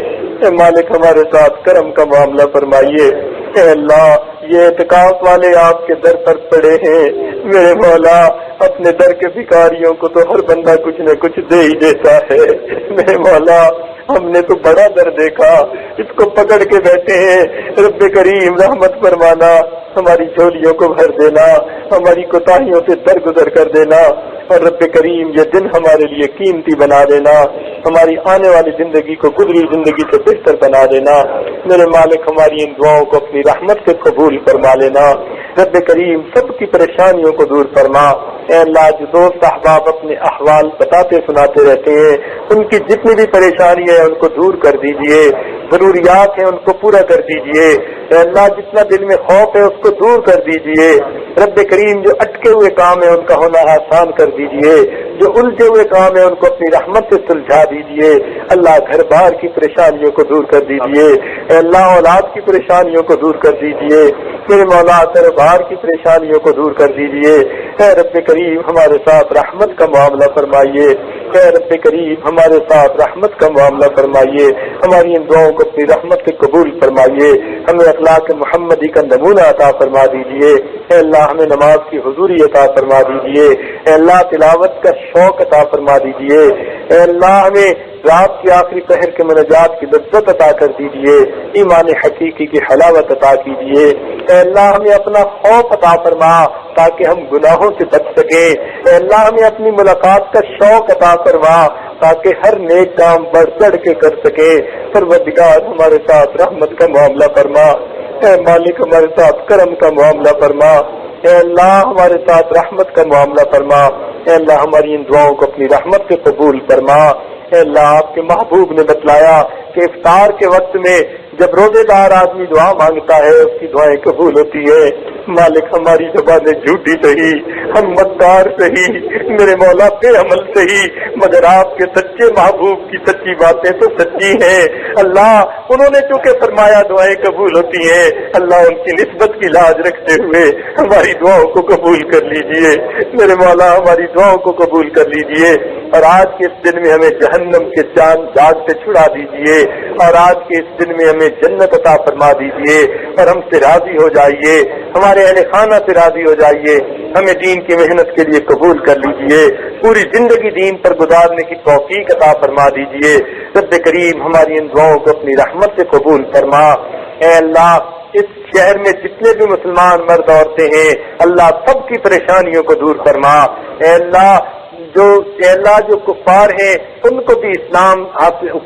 اے مالک ہمارے ساتھ کرم کا معاملہ فرمائیے. اے اللہ یہ اعتکاف والے آپ کے در پر پڑے ہیں، میرے مولا اپنے در کے بھکاریوں کو تو ہر بندہ کچھ نہ کچھ دے ہی دیتا ہے. میرے مولا ہم نے تو بڑا در دیکھا، اس کو پکڑ کے بیٹھے ہیں. رب کریم رحمت فرمانا، ہماری جھولیوں کو بھر دینا، ہماری کوتاہیوں سے درگزر کر دینا. اور رب کریم یہ دن ہمارے لیے قیمتی بنا دینا، ہماری آنے والی زندگی کو گزری زندگی سے بہتر بنا دینا. میرے مالک ہماری ان دعاؤں کو اپنی رحمت سے قبول فرما لینا. رب کریم سب کی پریشانیوں کو دور فرما. اے اللہ جو دوست احباب اپنے احوال بتاتے سناتے رہتے ہیں، ان کی جتنی بھی پریشانی ہے ان کو دور کر دیجئے، ضروریات ہیں ان کو پورا کر دیجئے. اے اللہ جتنا دل میں خوف ہے اس کو دور کر دیجئے. رب کریم جو اٹکے ہوئے کام ہے ان کا ہونا آسان کر دیجئے، جو الجھے ہوئے کام ہے ان کو اپنی رحمت سے سلجھا دیجئے. اللہ گھر بار کی پریشانیوں کو دور کر دیجئے. اے اللہ اولاد کی پریشانیوں کو دور کر دیجئے. میرے مولا کاروبار کی پریشانیوں کو دور کر دیجئے. اے رب کریم ہمارے ساتھ رحمت کا معاملہ فرمائیے. اے رب کریم ہمارے ساتھ رحمت کا معاملہ فرمائیے. ہماری ان دعاؤں کو اپنی رحمت سے قبول فرمائیے. ہمیں اخلاق محمدی کا نمونہ عطا فرما دیجئے. اے اللہ ہمیں نماز کی حضوری عطا فرما دیجئے. اے اللہ تلاوت کا شوق عطا فرما دیجئے. اے اللہ ہمیں رات کی آخری پہر کے مناجات کی لذت عطا کر دیجئے. ایمان حقیقی کی حلاوت عطا کیجئے. اے اللہ ہمیں اپنا خوف عطا فرما تاکہ ہم گناہوں سے بچ سکیں. اے اللہ ہمیں اپنی ملاقات کا شوق عطا فرما تاکہ ہر نیک کام بڑھ چڑھ کے کر سکے. پروردگار ہمارے ساتھ رحمت کا معاملہ فرما. اے مالک ہمارے ساتھ کرم کا معاملہ فرما. اے اللہ ہمارے ساتھ رحمت کا معاملہ فرما. اے اللہ ہماری ان دعاؤں کو اپنی رحمت سے قبول فرما. اے اللہ آپ کے محبوب نے بتلایا کہ افطار کے وقت میں جب روزے دار آدمی دعا مانگتا ہے اس کی دعائیں قبول ہوتی ہے. مالک ہماری زبانیں جھوٹی سہی، ہم مددار سہی، میرے مولا بے عمل سہی، مگر آپ کے سچے محبوب کی سچی باتیں تو سچی ہیں. اللہ انہوں نے چونکہ فرمایا دعائیں قبول ہوتی ہیں، اللہ ان کی نسبت کی لاج رکھتے ہوئے ہماری دعاؤں کو قبول کر لیجئے. میرے مولا ہماری دعاؤں کو قبول کر لیجئے. اور آج کے اس دن میں ہمیں جہنم کے جاگ سے چھڑا دیجئے، اور آج کے اس دن میں ہمیں جنت عطا فرما دیجئے، اور ہم سے راضی ہو جائیے، ہمارے اہل خانہ سے راضی ہو جائیے. ہمیں دین کی محنت کے لیے قبول کر لیجئے، پوری زندگی دین پر گزارنے کی توفیق عطا فرما دیجئے. رب کریم ہماری ان دعاؤں کو اپنی رحمت سے قبول فرما. اے اللہ اس شہر میں جتنے بھی مسلمان مرد عورتیں ہیں اللہ سب کی پریشانیوں کو دور فرما. اے اللہ جو کفار ہیں ان کو بھی اسلام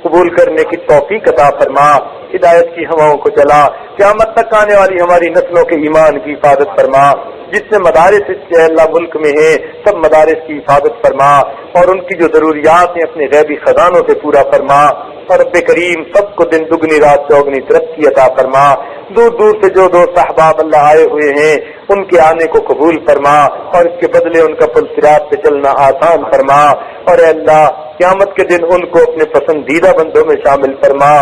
قبول کرنے کی توفیق عطا فرما. ہدایت کی ہواؤں کو چلا، قیامت تک آنے والی ہماری نسلوں کے ایمان کی حفاظت فرما. جتنے مدارس اس اللہ ملک میں ہیں سب مدارس کی حفاظت فرما، اور ان کی جو ضروریات ہیں اپنے غیبی خزانوں سے پورا فرما. اور رب کریم سب کو دن دگنی رات چوگنی ترقی عطا فرما. دور دور سے جو دوست احباب اللہ آئے ہوئے ہیں ان کے آنے کو قبول فرما اور اس کے بدلے ان کا پل صراط پہ چلنا آسان فرما. اور اے اللہ قیامت کے دن ان کو اپنے پسندیدہ بندوں میں شامل فرما.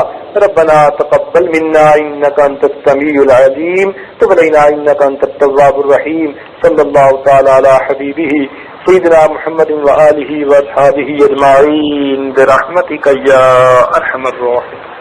ربنا تقبل منا انك انت السميع العليم تب علينا انك انت التواب الرحيم. صلی اللہ تعالی علی حبیبہ سیدنا محمد وآلہ واصحابہ اجمعین برحمتک یا ارحم الراحمین.